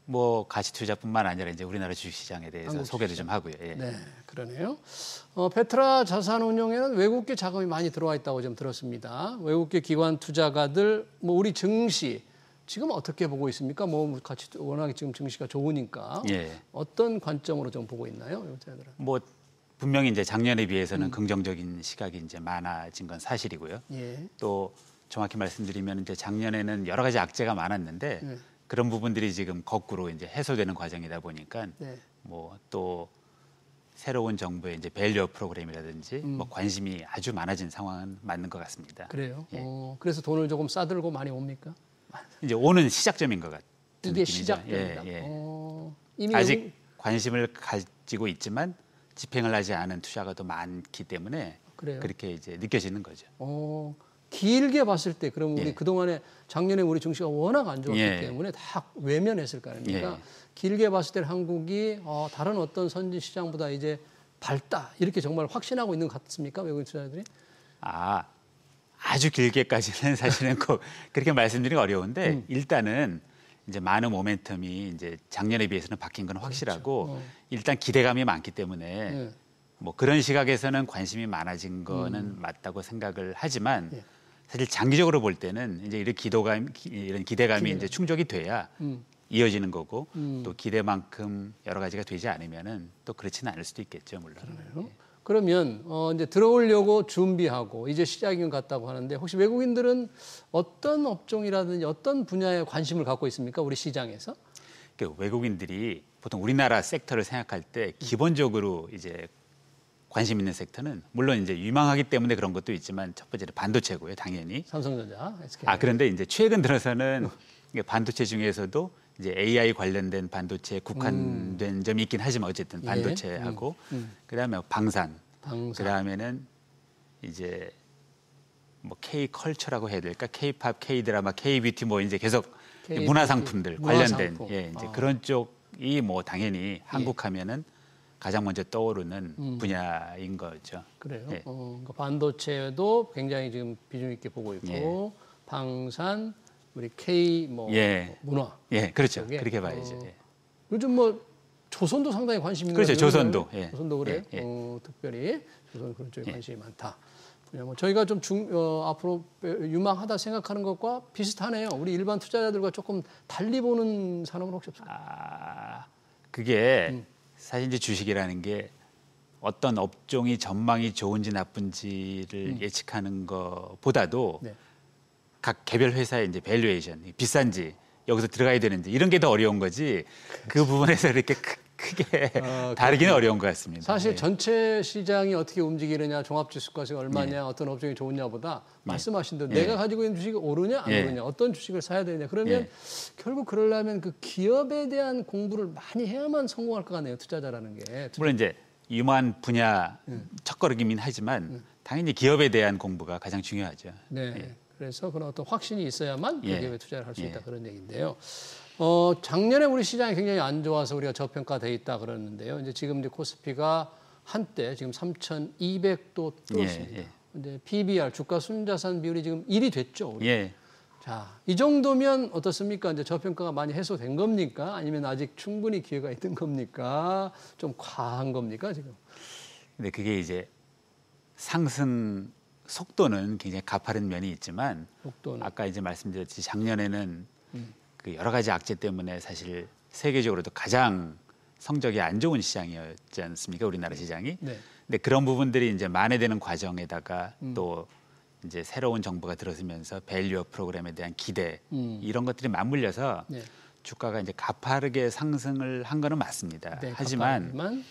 뭐 가치 투자뿐만 아니라 이제 우리나라 주식시장에 대해서 한국 소개도 주식시장. 좀 하고요. 예. 네, 그러네요. 페트라 자산운용에는 외국계 자금이 많이 들어와 있다고 좀 들었습니다. 외국계 기관 투자가들, 뭐 우리 증시 지금 어떻게 보고 있습니까? 뭐 같이 워낙에 지금 증시가 좋으니까 예. 어떤 관점으로 좀 보고 있나요, 여자들은? 뭐 분명히 이제 작년에 비해서는 긍정적인 시각이 이제 많아진 건 사실이고요. 예. 또 정확히 말씀드리면 이제 작년에는 여러 가지 악재가 많았는데 네. 그런 부분들이 지금 거꾸로 이제 해소되는 과정이다 보니까 네. 뭐 또 새로운 정부의 이제 밸류 프로그램이라든지 뭐 관심이 아주 많아진 상황은 맞는 것 같습니다. 그래요. 예. 그래서 돈을 조금 싸들고 많이 옵니까? 이제 오는 시작점인 것 같은 이게 느낌이죠. 시작됩니다. 예, 예. 이미 아직 관심을 가지고 있지만 집행을 하지 않은 투자가도 많기 때문에 그래요? 그렇게 이제 느껴지는 거죠. 길게 봤을 때 그럼 우리 예. 그동안에 작년에 우리 증시가 워낙 안 좋았기 예. 때문에 다 외면했을 거 아닙니까? 예. 길게 봤을 때 한국이 다른 어떤 선진 시장보다 이제 밝다 이렇게 정말 확신하고 있는 것 같습니까? 외국인 투자자들이? 아주 길게까지는 사실은 꼭 그렇게 말씀드리기 어려운데 일단은 이제 많은 모멘텀이 이제 작년에 비해서는 바뀐 건 확실하고 그렇죠. 일단 기대감이 많기 때문에 예. 뭐 그런 시각에서는 관심이 많아진 거는 맞다고 생각을 하지만 예. 사실 장기적으로 볼 때는 이제 이런 이런 기대감이 이제 충족이 돼야 이어지는 거고 또 기대만큼 여러 가지가 되지 않으면은 또 그렇지는 않을 수도 있겠죠, 물론. 예. 그러면 이제 들어오려고 준비하고 이제 시작인 것 같다고 하는데 혹시 외국인들은 어떤 업종이라든지 어떤 분야에 관심을 갖고 있습니까? 우리 시장에서? 그러니까 외국인들이 보통 우리나라 섹터를 생각할 때 기본적으로 이제 관심 있는 섹터는 물론 이제 유망하기 때문에 그런 것도 있지만 첫 번째는 반도체고요, 당연히. 삼성전자, SK. 그런데 이제 최근 들어서는 이게 반도체 중에서도 이제 AI 관련된 반도체에 국한된 점이 있긴 하지만 어쨌든 반도체하고 그다음에 방산. 그다음에는 이제 뭐 K 컬처라고 해야 될까? K-팝, K-드라마, K-뷰티 뭐 이제 계속 문화 상품들 관련된 문화상품. 이제 그런 쪽이 뭐 당연히 한국 하면은 가장 먼저 떠오르는 분야인 거죠. 그래요. 예. 그러니까 반도체도 굉장히 지금 비중 있게 보고 있고 방산, 우리 K 뭐 문화. 예, 그렇죠. 쪽에. 그렇게 봐야죠. 예. 요즘 뭐 조선도 상당히 관심이 있는 그렇죠. 것 같아요. 조선도. 예. 조선도 그래. 예, 예. 특별히 조선 그런 쪽에 관심이 많다. 뭐 저희가 좀 앞으로 유망하다 생각하는 것과 비슷하네요. 우리 일반 투자자들과 조금 달리 보는 산업은 혹시 없을까요? 그게 사실 이제 주식이라는 게 어떤 업종이 전망이 좋은지 나쁜지를 예측하는 것보다도 네. 각 개별 회사의 이제 밸류에이션, 비싼지 여기서 들어가야 되는지 이런 게 더 어려운 거지. 그 부분에서 이렇게 크게 다르기는 어려운 것 같습니다. 사실 예. 전체 시장이 어떻게 움직이느냐, 종합지수가가 얼마냐, 어떤 업종이 좋으냐보다 말씀하신 대로 내가 가지고 있는 주식이 오르냐, 안 오르냐, 어떤 주식을 사야 되느냐. 그러면 결국 그러려면 그 기업에 대한 공부를 많이 해야만 성공할 것 같네요, 투자자라는 게. 물론 이제 유망한 분야 첫걸음이긴 하지만 당연히 기업에 대한 공부가 가장 중요하죠. 네. 그래서 그런 어떤 확신이 있어야만 그 기업에 투자를 할 수 있다 그런 얘기인데요. 작년에 우리 시장이 굉장히 안 좋아서 우리가 저평가돼 있다 그러는데요. 이제 지금 이제 코스피가 한때 지금 3,200도 뚫었습니다. 이제 PBR 주가 순자산 비율이 지금 1이 됐죠. 우리. 자, 이 정도면 어떻습니까? 이제 저평가가 많이 해소된 겁니까? 아니면 아직 충분히 기회가 있는 겁니까? 좀 과한 겁니까 지금? 근데 그게 이제 상승 속도는 굉장히 가파른 면이 있지만 아까 이제 말씀드렸듯이 작년에는 그 여러 가지 악재 때문에 사실 세계적으로도 가장 성적이 안 좋은 시장이었지 않습니까? 우리나라 시장이. 네. 근데 그런 부분들이 이제 만회되는 과정에다가 또 이제 새로운 정부가 들어서면서 밸류업 프로그램에 대한 기대 이런 것들이 맞물려서 네. 주가가 이제 가파르게 상승을 한 거는 맞습니다. 네, 하지만 가파르지만,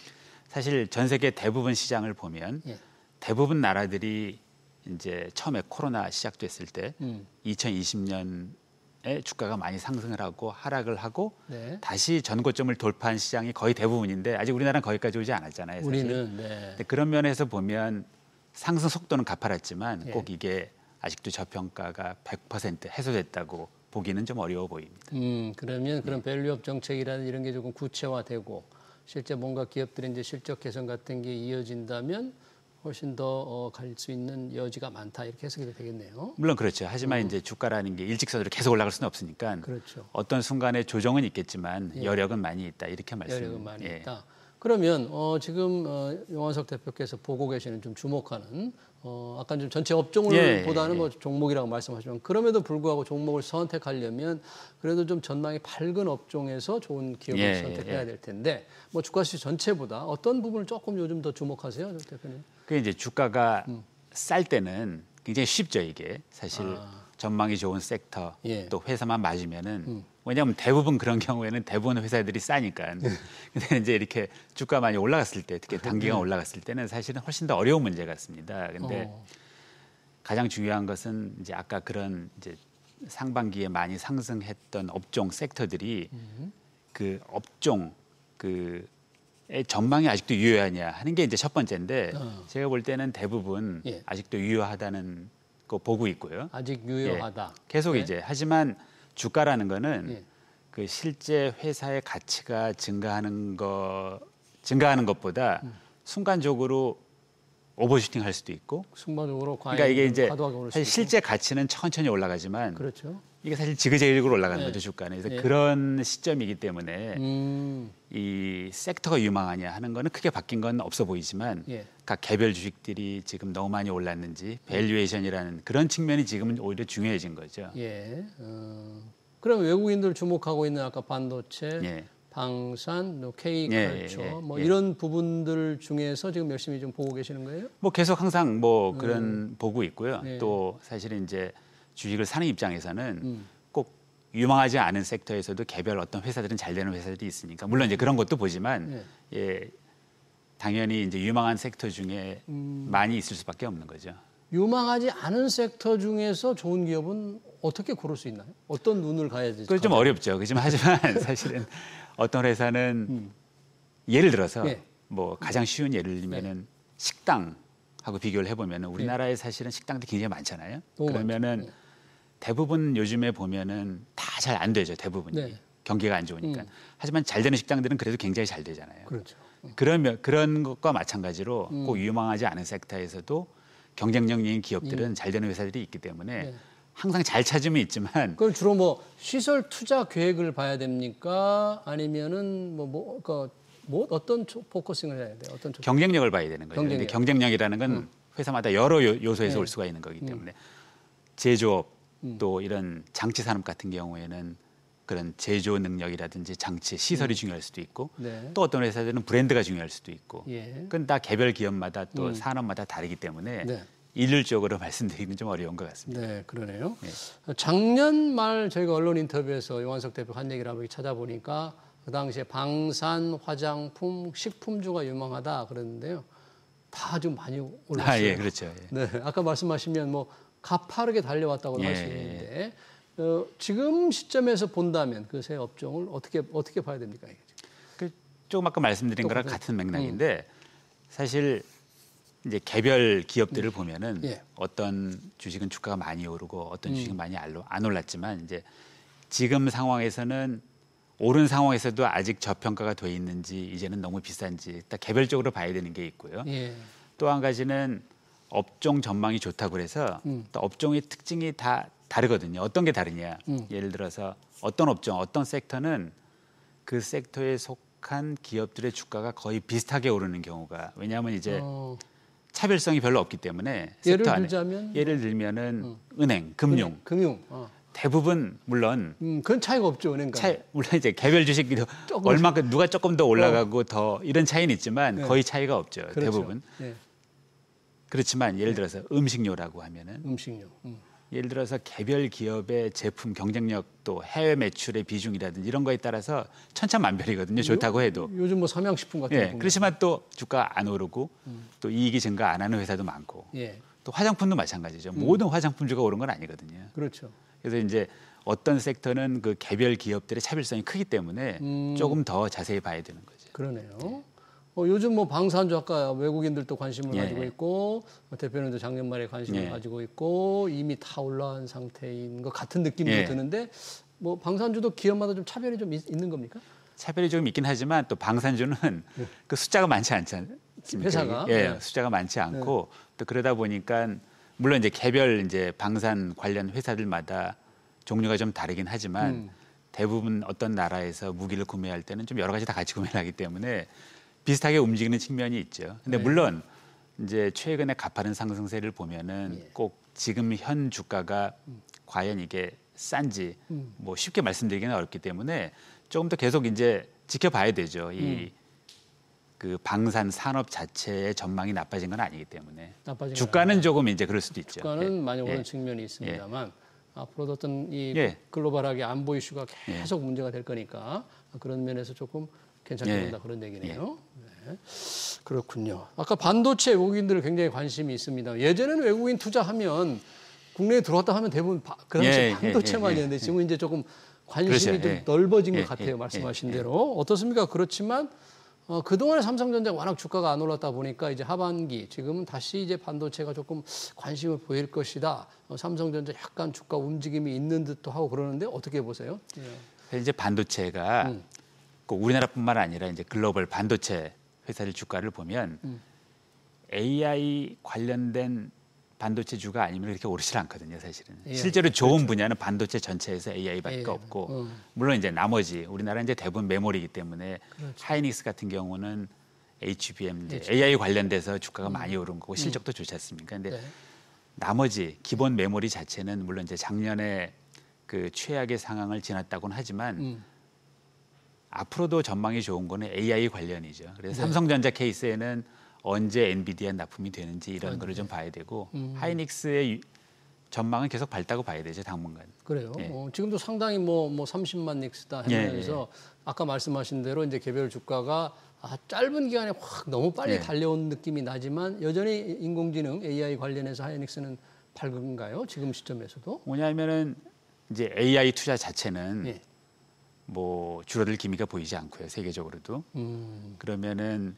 사실 전 세계 대부분 시장을 보면 예. 대부분 나라들이 이제 처음에 코로나 시작됐을 때 2020년에 주가가 많이 상승을 하고 하락을 하고 네. 다시 전고점을 돌파한 시장이 거의 대부분인데 아직 우리나라는 거기까지 오지 않았잖아요. 사실. 우리는 네. 근데 그런 면에서 보면 상승 속도는 가파랐지만 예. 꼭 이게 아직도 저평가가 100% 해소됐다고 보기는 좀 어려워 보입니다. 그러면 그런 밸류업 정책이라는 이런 게 조금 구체화되고 실제 뭔가 기업들의 이제 실적 개선 같은 게 이어진다면 훨씬 더 갈 수 있는 여지가 많다 이렇게 해석이 되겠네요. 물론 그렇죠. 하지만 이제 주가라는 게 일직선으로 계속 올라갈 수는 없으니까 그렇죠. 어떤 순간에 조정은 있겠지만 예. 여력은 많이 있다 이렇게 여력은 많이 예. 있다. 그러면 지금 용환석 대표께서 보고 계시는 좀 주목하는 아까 좀 전체 업종을 예, 보다는 예. 뭐 종목이라고 말씀하시면 그럼에도 불구하고 종목을 선택하려면 그래도 좀 전망이 밝은 업종에서 좋은 기업을 예, 선택해야 예. 될 텐데 뭐 주가 시세 전체보다 어떤 부분을 조금 요즘 더 주목하세요, 대표님? 그 이제 주가가 쌀 때는 굉장히 쉽죠 이게 사실 전망이 좋은 섹터 예. 또 회사만 맞으면은 왜냐하면 대부분 그런 경우에는 대부분 회사들이 싸니까. 근데 이제 이렇게 주가 많이 올라갔을 때 특히 단기간 올라갔을 때는 사실은 훨씬 더 어려운 문제 같습니다. 근데 가장 중요한 것은 이제 아까 그런 이제 상반기에 많이 상승했던 업종 섹터들이 그 업종 의 전망이 아직도 유효하냐 하는 게 이제 첫 번째인데 제가 볼 때는 대부분 예. 아직도 유효하다는 거 보고 있고요. 아직 유효하다. 계속 네. 이제 하지만 주가라는 거는 예. 그 실제 회사의 가치가 증가하는 것보다 순간적으로 오버슈팅 할 수도 있고 순간적으로 과잉 그러니까 이게 이제 과도하게 오를 사실 수 있고. 실제 가치는 천천히 올라가지만 그렇죠. 이게 사실 지그재그로 올라가는 네. 거죠 주가는. 그래서 네. 그런 시점이기 때문에 음, 이 섹터가 유망하냐 하는 거는 크게 바뀐 건 없어 보이지만 예. 각 개별 주식들이 지금 너무 많이 올랐는지 밸류에이션이라는 그런 측면이 지금은 오히려 중요해진 거죠. 예. 그럼 외국인들 주목하고 있는 아까 반도체, 예. 방산, 또 K컬처 예, 예, 뭐 예. 이런 부분들 중에서 지금 열심히 좀 보고 계시는 거예요? 뭐 계속 항상 뭐 그런 보고 있고요. 네. 또 사실은 이제 주식을 사는 입장에서는 꼭 유망하지 않은 섹터에서도 개별 어떤 회사들은 잘 되는 회사들이 있으니까 물론 이제 그런 것도 보지만 예, 당연히 이제 유망한 섹터 중에 많이 있을 수밖에 없는 거죠. 유망하지 않은 섹터 중에서 좋은 기업은 어떻게 고를 수 있나요? 어떤 눈을 가야 되지? 그건 좀 어렵죠. 그지만 하지만 사실은 어떤 회사는 예를 들어서 예. 뭐 가장 쉬운 예를 들면은 식당하고 비교를 해보면은 우리나라에 사실은 식당들이 굉장히 많잖아요. 너무 그러면은 많죠. 대부분 요즘에 보면은 다 잘 안 되죠. 대부분이 네. 경기가 안 좋으니까. 하지만 잘 되는 식당들은 그래도 굉장히 잘 되잖아요. 그렇죠. 그러면 그런 것과 마찬가지로 꼭 유망하지 않은 섹터에서도 경쟁력 있는 기업들은 잘 되는 회사들이 있기 때문에 네. 항상 잘 찾으면 있지만 그럼 주로 뭐 시설 투자 계획을 봐야 됩니까? 아니면은 뭐 어떤 포커싱을 해야 돼요? 어떤 쪽? 경쟁력을 봐야 되는 거죠. 근데 경쟁력. 경쟁력이라는 건 회사마다 여러 요소에서 네. 올 수가 있는 거기 때문에 제조업 또 이런 장치 산업 같은 경우에는 그런 제조 능력이라든지 장치 시설이 중요할 수도 있고 네. 또 어떤 회사들은 브랜드가 중요할 수도 있고 예. 그건 다 개별 기업마다 또 산업마다 다르기 때문에 네. 일률적으로 말씀드리기는 좀 어려운 것 같습니다. 네, 그러네요. 네. 작년 말 저희가 언론 인터뷰에서 용환석 대표 한 얘기를 한번 찾아보니까 그 당시에 방산, 화장품, 식품주가 유망하다 그랬는데요. 다 좀 많이 올랐어요. 아, 예, 그렇죠. 예. 네, 아까 말씀하시면 뭐 가파르게 달려왔다고 예. 하시는데 지금 시점에서 본다면 그 세 업종을 어떻게 봐야 됩니까? 이게 지금? 그 조금 아까 말씀드린 거랑 같은 맥락인데 사실 이제 개별 기업들을 보면은 예. 어떤 주식은 주가가 많이 오르고 어떤 주식은 많이 안 올랐지만 이제 지금 상황에서는 오른 상황에서도 아직 저평가가 돼 있는지 이제는 너무 비싼지 딱 개별적으로 봐야 되는 게 있고요. 예. 또 한 가지는 업종 전망이 좋다고 그래서 또 업종의 특징이 다 다르거든요. 어떤 게 다르냐? 예를 들어서 어떤 업종, 어떤 섹터는 그 섹터에 속한 기업들의 주가가 거의 비슷하게 오르는 경우가 왜냐하면 이제 차별성이 별로 없기 때문에 예를 섹터 안에 들자면 예를 들면은 은행, 금융 금융. 대부분 물론 그건 차이가 없죠, 은행가. 물론 이제 개별 주식도 얼마큼 누가 조금 더 올라가고 더 이런 차이는 있지만 거의 차이가 없죠. 그렇죠. 대부분. 예. 그렇지만 예를 들어서 음식료라고 하면은 음식료. 예를 들어서 개별 기업의 제품 경쟁력 또 해외 매출의 비중이라든지 이런 거에 따라서 천차만별이거든요. 좋다고 해도. 요즘 뭐 삼양식품 같은 거 보면. 그렇지만 또 주가 안 오르고 또 이익이 증가 안 하는 회사도 많고 예. 또 화장품도 마찬가지죠. 모든 화장품주가 오른 건 아니거든요. 그렇죠. 그래서 이제 어떤 섹터는 그 개별 기업들의 차별성이 크기 때문에 조금 더 자세히 봐야 되는 거죠. 그러네요. 요즘 뭐 방산주 아까 외국인들도 관심을 예. 가지고 있고 대표님도 작년 말에 관심을 예. 가지고 있고 이미 다 올라간 상태인 것 같은 느낌도 예. 드는데 뭐 방산주도 기업마다 좀 차별이 좀 있는 겁니까? 차별이 좀 있긴 하지만 또 방산주는 그 숫자가 많지 않지 않습니까? 회사가? 예, 네. 숫자가 많지 않고 또 그러다 보니까 물론 이제 개별 이제 방산 관련 회사들마다 종류가 좀 다르긴 하지만 대부분 어떤 나라에서 무기를 구매할 때는 좀 여러 가지 다 같이 구매를 하기 때문에 비슷하게 움직이는 측면이 있죠. 근데 물론 이제 최근에 가파른 상승세를 보면은 꼭 지금 현 주가가 과연 이게 싼지 뭐 쉽게 말씀드리기는 어렵기 때문에 조금 더 계속 이제 지켜봐야 되죠. 이 그 방산 산업 자체의 전망이 나빠진 건 아니기 때문에 주가는 조금 이제 그럴 수도 있죠. 주가는 많이 오른 측면이 있습니다만 앞으로도 어떤 이 글로벌하게 안보 이슈가 계속 문제가 될 거니까 그런 면에서 조금 괜찮게 본다 그런 얘기네요. 네. 그렇군요. 아까 반도체 외국인들 굉장히 관심이 있습니다. 예전에는 외국인 투자하면 국내에 들어왔다 하면 대부분 그 당시 반도체만이었는데 지금 이제 조금 관심이 그렇죠. 좀 넓어진 것 같아요. 말씀하신 대로. 어떻습니까? 그렇지만 그동안에 삼성전자 워낙 주가가 안 올랐다 보니까 이제 하반기 지금은 다시 이제 반도체가 조금 관심을 보일 것이다. 삼성전자 약간 주가 움직임이 있는 듯도 하고 그러는데 어떻게 보세요? 이제 반도체가 꼭 우리나라뿐만 아니라 이제 글로벌 반도체 회사들 주가를 보면 AI 관련된 반도체주가 아니면 그렇게 오르질 않거든요, 사실은. 실제로 좋은 분야는 반도체 전체에서 AI밖에 없고 물론 이제 나머지 우리나라 이제 대부분 메모리이기 때문에 하이닉스 같은 경우는 HBM 이제 AI 관련돼서 주가가 많이 오른 거고 실적도 좋지 않습니까? 근데 나머지 기본 메모리 자체는 물론 이제 작년에 그 최악의 상황을 지났다고는 하지만 앞으로도 전망이 좋은 거는 AI 관련이죠. 그래서 삼성전자 케이스에는 언제 엔비디아 납품이 되는지 이런 거를 좀 봐야 되고 하이닉스의 전망은 계속 밝다고 봐야 되죠, 당분간. 그래요. 지금도 상당히 뭐 30만 닉스다 하면서 아까 말씀하신 대로 이제 개별 주가가 짧은 기간에 확 너무 빨리 달려온 느낌이 나지만 여전히 인공지능 AI 관련해서 하이닉스는 밝은가요? 지금 시점에서도? 뭐냐면은 이제 AI 투자 자체는 뭐 줄어들 기미가 보이지 않고요, 세계적으로도. 그러면은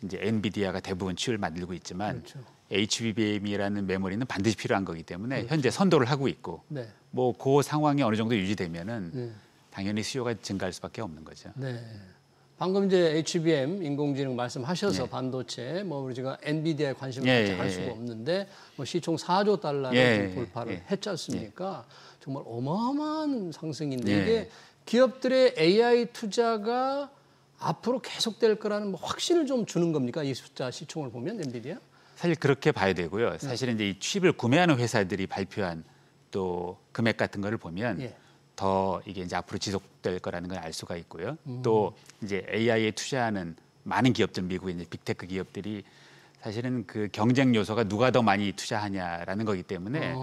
이제 엔비디아가 대부분 칩을 만들고 있지만 HBM이라는 메모리는 반드시 필요한 거기 때문에 현재 선도를 하고 있고 뭐 그 상황이 어느 정도 유지되면은 당연히 수요가 증가할 수밖에 없는 거죠. 네. 방금 이제 HBM 인공지능 말씀하셔서 반도체 뭐 우리가 엔비디아에 관심을 갖지 할 수가 없는데 뭐 시총 4조 달러를 돌파를 했지 않습니까? 정말 어마어마한 상승인데 이게 기업들의 AI 투자가 앞으로 계속될 거라는 뭐 확신을 좀 주는 겁니까? 이 숫자 시총을 보면 엔비디아? 사실 그렇게 봐야 되고요. 사실은 이제 이 칩을 구매하는 회사들이 발표한 또 금액 같은 거를 보면 더 이게 이제 앞으로 지속될 거라는 걸 알 수가 있고요. 또 이제 AI에 투자하는 많은 기업들, 미국의 이제 빅테크 기업들이 사실은 그 경쟁 요소가 누가 더 많이 투자하냐라는 거기 때문에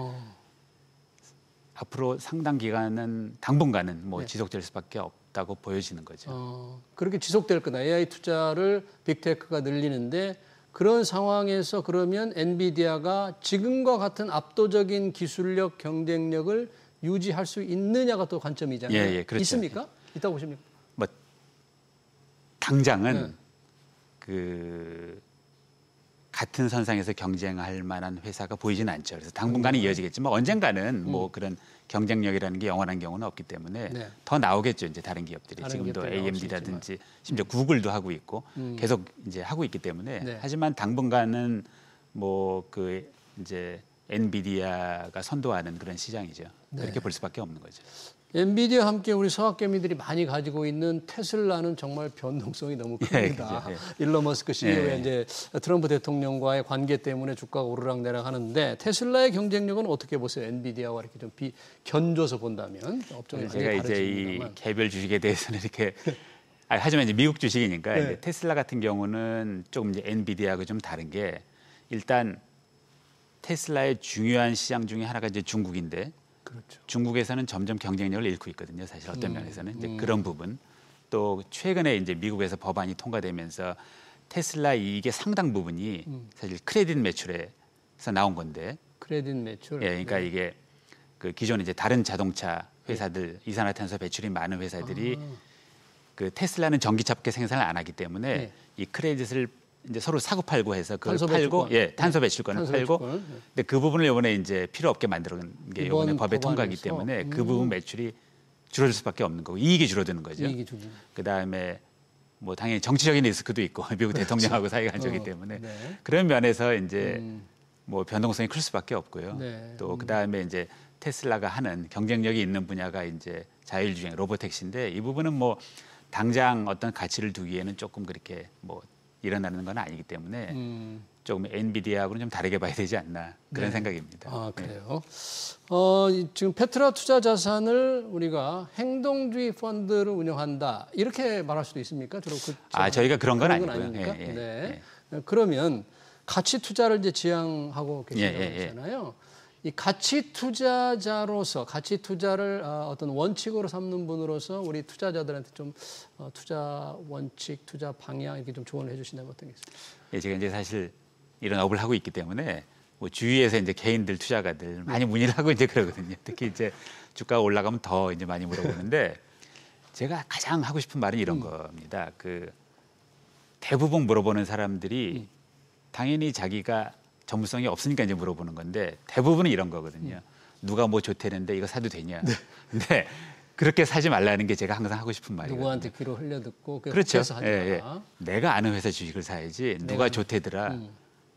앞으로 상당 기간은 당분간은 뭐 지속될 수밖에 없다고 보여지는 거죠. 그렇게 지속될 거다. AI 투자를 빅테크가 늘리는데 그런 상황에서 그러면 엔비디아가 지금과 같은 압도적인 기술력 경쟁력을 유지할 수 있느냐가 또 관점이잖아요. 그렇죠. 있습니까? 있다고 보십니까? 뭐 당장은 그 같은 선상에서 경쟁할 만한 회사가 보이지는 않죠. 그래서 당분간은 이어지겠지만 언젠가는 뭐 그런 경쟁력이라는 게 영원한 경우는 없기 때문에 더 나오겠죠. 이제 다른 기업들이 지금도 AMD라든지 심지어 구글도 하고 있고 계속 이제 하고 있기 때문에 하지만 당분간은 뭐 그 이제 엔비디아가 선도하는 그런 시장이죠. 그렇게 볼 수밖에 없는 거죠. 엔비디아와 함께 우리 서학개미들이 많이 가지고 있는 테슬라는 정말 변동성이 너무 큽니다. 일론 머스크 CEO의 이제 트럼프 대통령과의 관계 때문에 주가가 오르락내락 하는데 테슬라의 경쟁력은 어떻게 보세요? 엔비디아와 이렇게 좀 견줘서 본다면 업종이 많이 제가 이제 이 개별 주식에 대해서는 이렇게 하지만 이제 미국 주식이니까 이제 테슬라 같은 경우는 조금 이제 엔비디아하고 좀 다른 게 일단 테슬라의 중요한 시장 중에 하나가 이제 중국인데 그렇죠. 중국에서는 점점 경쟁력을 잃고 있거든요. 사실 어떤 면에서는 이제 그런 부분 또 최근에 이제 미국에서 법안이 통과되면서 테슬라 이익의 상당 부분이 사실 크레딧 매출에서 나온 건데 크레딧 매출. 예, 그러니까 이게 그 기존 이제 다른 자동차 회사들 이산화탄소 배출이 많은 회사들이 그 테슬라는 전기차밖에 생산을 안 하기 때문에 이 크레딧을 이제 서로 사고 팔고 해서 그걸 팔고 탄소 배출권을 팔고 근데 그 부분을 이번에 이제 필요 없게 만드는 게 이번에 법에 통과하기 때문에 그 부분 매출이 줄어들 수밖에 없는 거고 이익이 줄어드는 거죠. 그다음에 뭐 당연히 정치적인 리스크도 있고 미국 대통령하고 사이가 안 좋기 때문에 그런 면에서 이제 뭐 변동성이 클 수밖에 없고요. 또 그다음에 이제 테슬라가 하는 경쟁력이 있는 분야가 이제 자율주행 로보택시인데 이 부분은 뭐 당장 어떤 가치를 두기에는 조금 그렇게 뭐 일어나는 건 아니기 때문에 조금 엔비디아하고는 좀 다르게 봐야 되지 않나 그런 생각입니다. 아, 그래요? 지금 페트라 투자 자산을 우리가 행동주의 펀드를 운영한다 이렇게 말할 수도 있습니까? 주로 저희가 그런 건 아니고요. 아닙니까? 그러면 가치 투자를 이제 지향하고 계시잖아요. 이 가치 투자자로서 가치 투자를 어떤 원칙으로 삼는 분으로서 우리 투자자들한테 좀 투자 원칙, 투자 방향 이렇게 좀 조언을 해주신다면 어떤 게 있습니까? 제가 이제 사실 이런 업을 하고 있기 때문에 뭐 주위에서 이제 개인들 투자가들 많이 문의를 하고 이제 그러거든요. 특히 이제 주가가 올라가면 더 이제 많이 물어보는데 제가 가장 하고 싶은 말은 이런 겁니다. 그 대부분 물어보는 사람들이 당연히 자기가 전문성이 없으니까 이제 물어보는 건데 대부분은 이런 거거든요. 누가 뭐 좋다는데 이거 사도 되냐. 근데 그렇게 사지 말라는 게 제가 항상 하고 싶은 말이에요. 누구한테 귀로 흘려듣고 그렇죠. 하지 마라. 내가 아는 회사 주식을 사야지. 누가 좋대더라.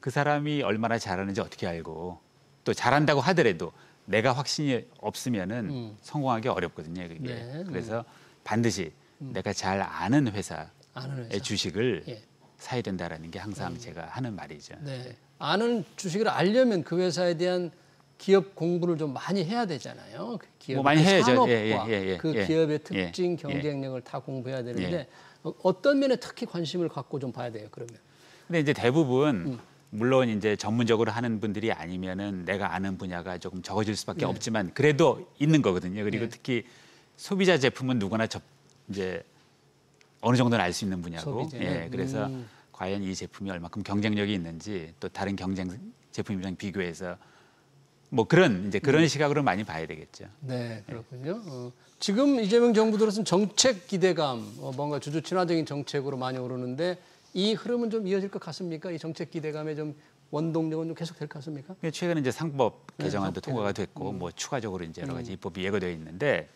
그 사람이 얼마나 잘하는지 어떻게 알고 또 잘한다고 하더라도 내가 확신이 없으면은 성공하기 어렵거든요. 그게. 그래서 반드시 내가 잘 아는 회사의 주식을 사야 된다라는 게 항상 제가 하는 말이죠. 아는 주식을 알려면 그 회사에 대한 기업 공부를 좀 많이 해야 되잖아요. 그 기업의 많이 해야죠. 산업과 그 기업의 특징, 경쟁력을 다 공부해야 되는데 어떤 면에 특히 관심을 갖고 좀 봐야 돼요. 그러면. 근데 이제 대부분 물론 이제 전문적으로 하는 분들이 아니면은 내가 아는 분야가 조금 적어질 수밖에 없지만 그래도 있는 거거든요. 그리고 특히 소비자 제품은 누구나 이제 어느 정도는 알 수 있는 분야고. 그래서 과연 이 제품이 얼마큼 경쟁력이 있는지 또 다른 경쟁 제품이랑 비교해서 뭐 그런 시각으로 많이 봐야 되겠죠. 네, 그렇군요. 지금 이재명 정부 들어서는 정책 기대감, 뭔가 주주 친화적인 정책으로 많이 오르는데 이 흐름은 좀 이어질 것 같습니까? 이 정책 기대감의 좀 원동력은 좀 계속 될 것 같습니까? 최근에 이제 상법 개정안도 통과가 됐고 뭐 추가적으로 이제 여러 가지 입법이 예고되어 있는데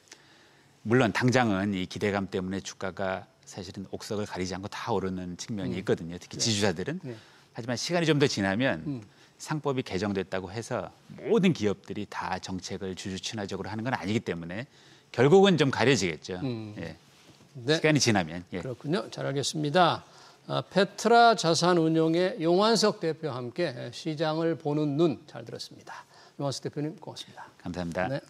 물론 당장은 이 기대감 때문에 주가가 사실은 옥석을 가리지 않고 다 오르는 측면이 있거든요. 특히 지주사들은. 하지만 시간이 좀 더 지나면 상법이 개정됐다고 해서 모든 기업들이 다 정책을 주주 친화적으로 하는 건 아니기 때문에 결국은 좀 가려지겠죠. 시간이 지나면. 그렇군요. 잘 알겠습니다. 페트라 자산운용의 용환석 대표와 함께 시장을 보는 눈 잘 들었습니다. 용환석 대표님 고맙습니다. 감사합니다. 네.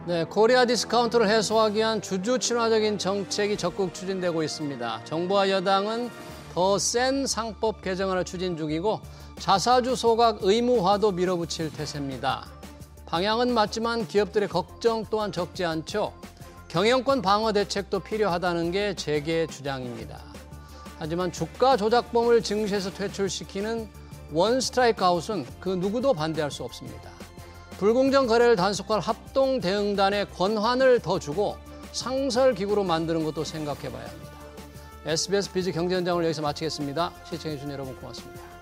네, 코리아 디스카운트를 해소하기 위한 주주 친화적인 정책이 적극 추진되고 있습니다. 정부와 여당은 더 센 상법 개정안을 추진 중이고 자사주 소각 의무화도 밀어붙일 태세입니다. 방향은 맞지만 기업들의 걱정 또한 적지 않죠. 경영권 방어 대책도 필요하다는 게 재계의 주장입니다. 하지만 주가 조작범을 증시에서 퇴출시키는 원 스트라이크 아웃은 그 누구도 반대할 수 없습니다. 불공정 거래를 단속할 합동 대응단에 권한을 더 주고 상설기구로 만드는 것도 생각해 봐야 합니다. SBS 비즈 경제 현장을 여기서 마치겠습니다. 시청해 주신 여러분 고맙습니다.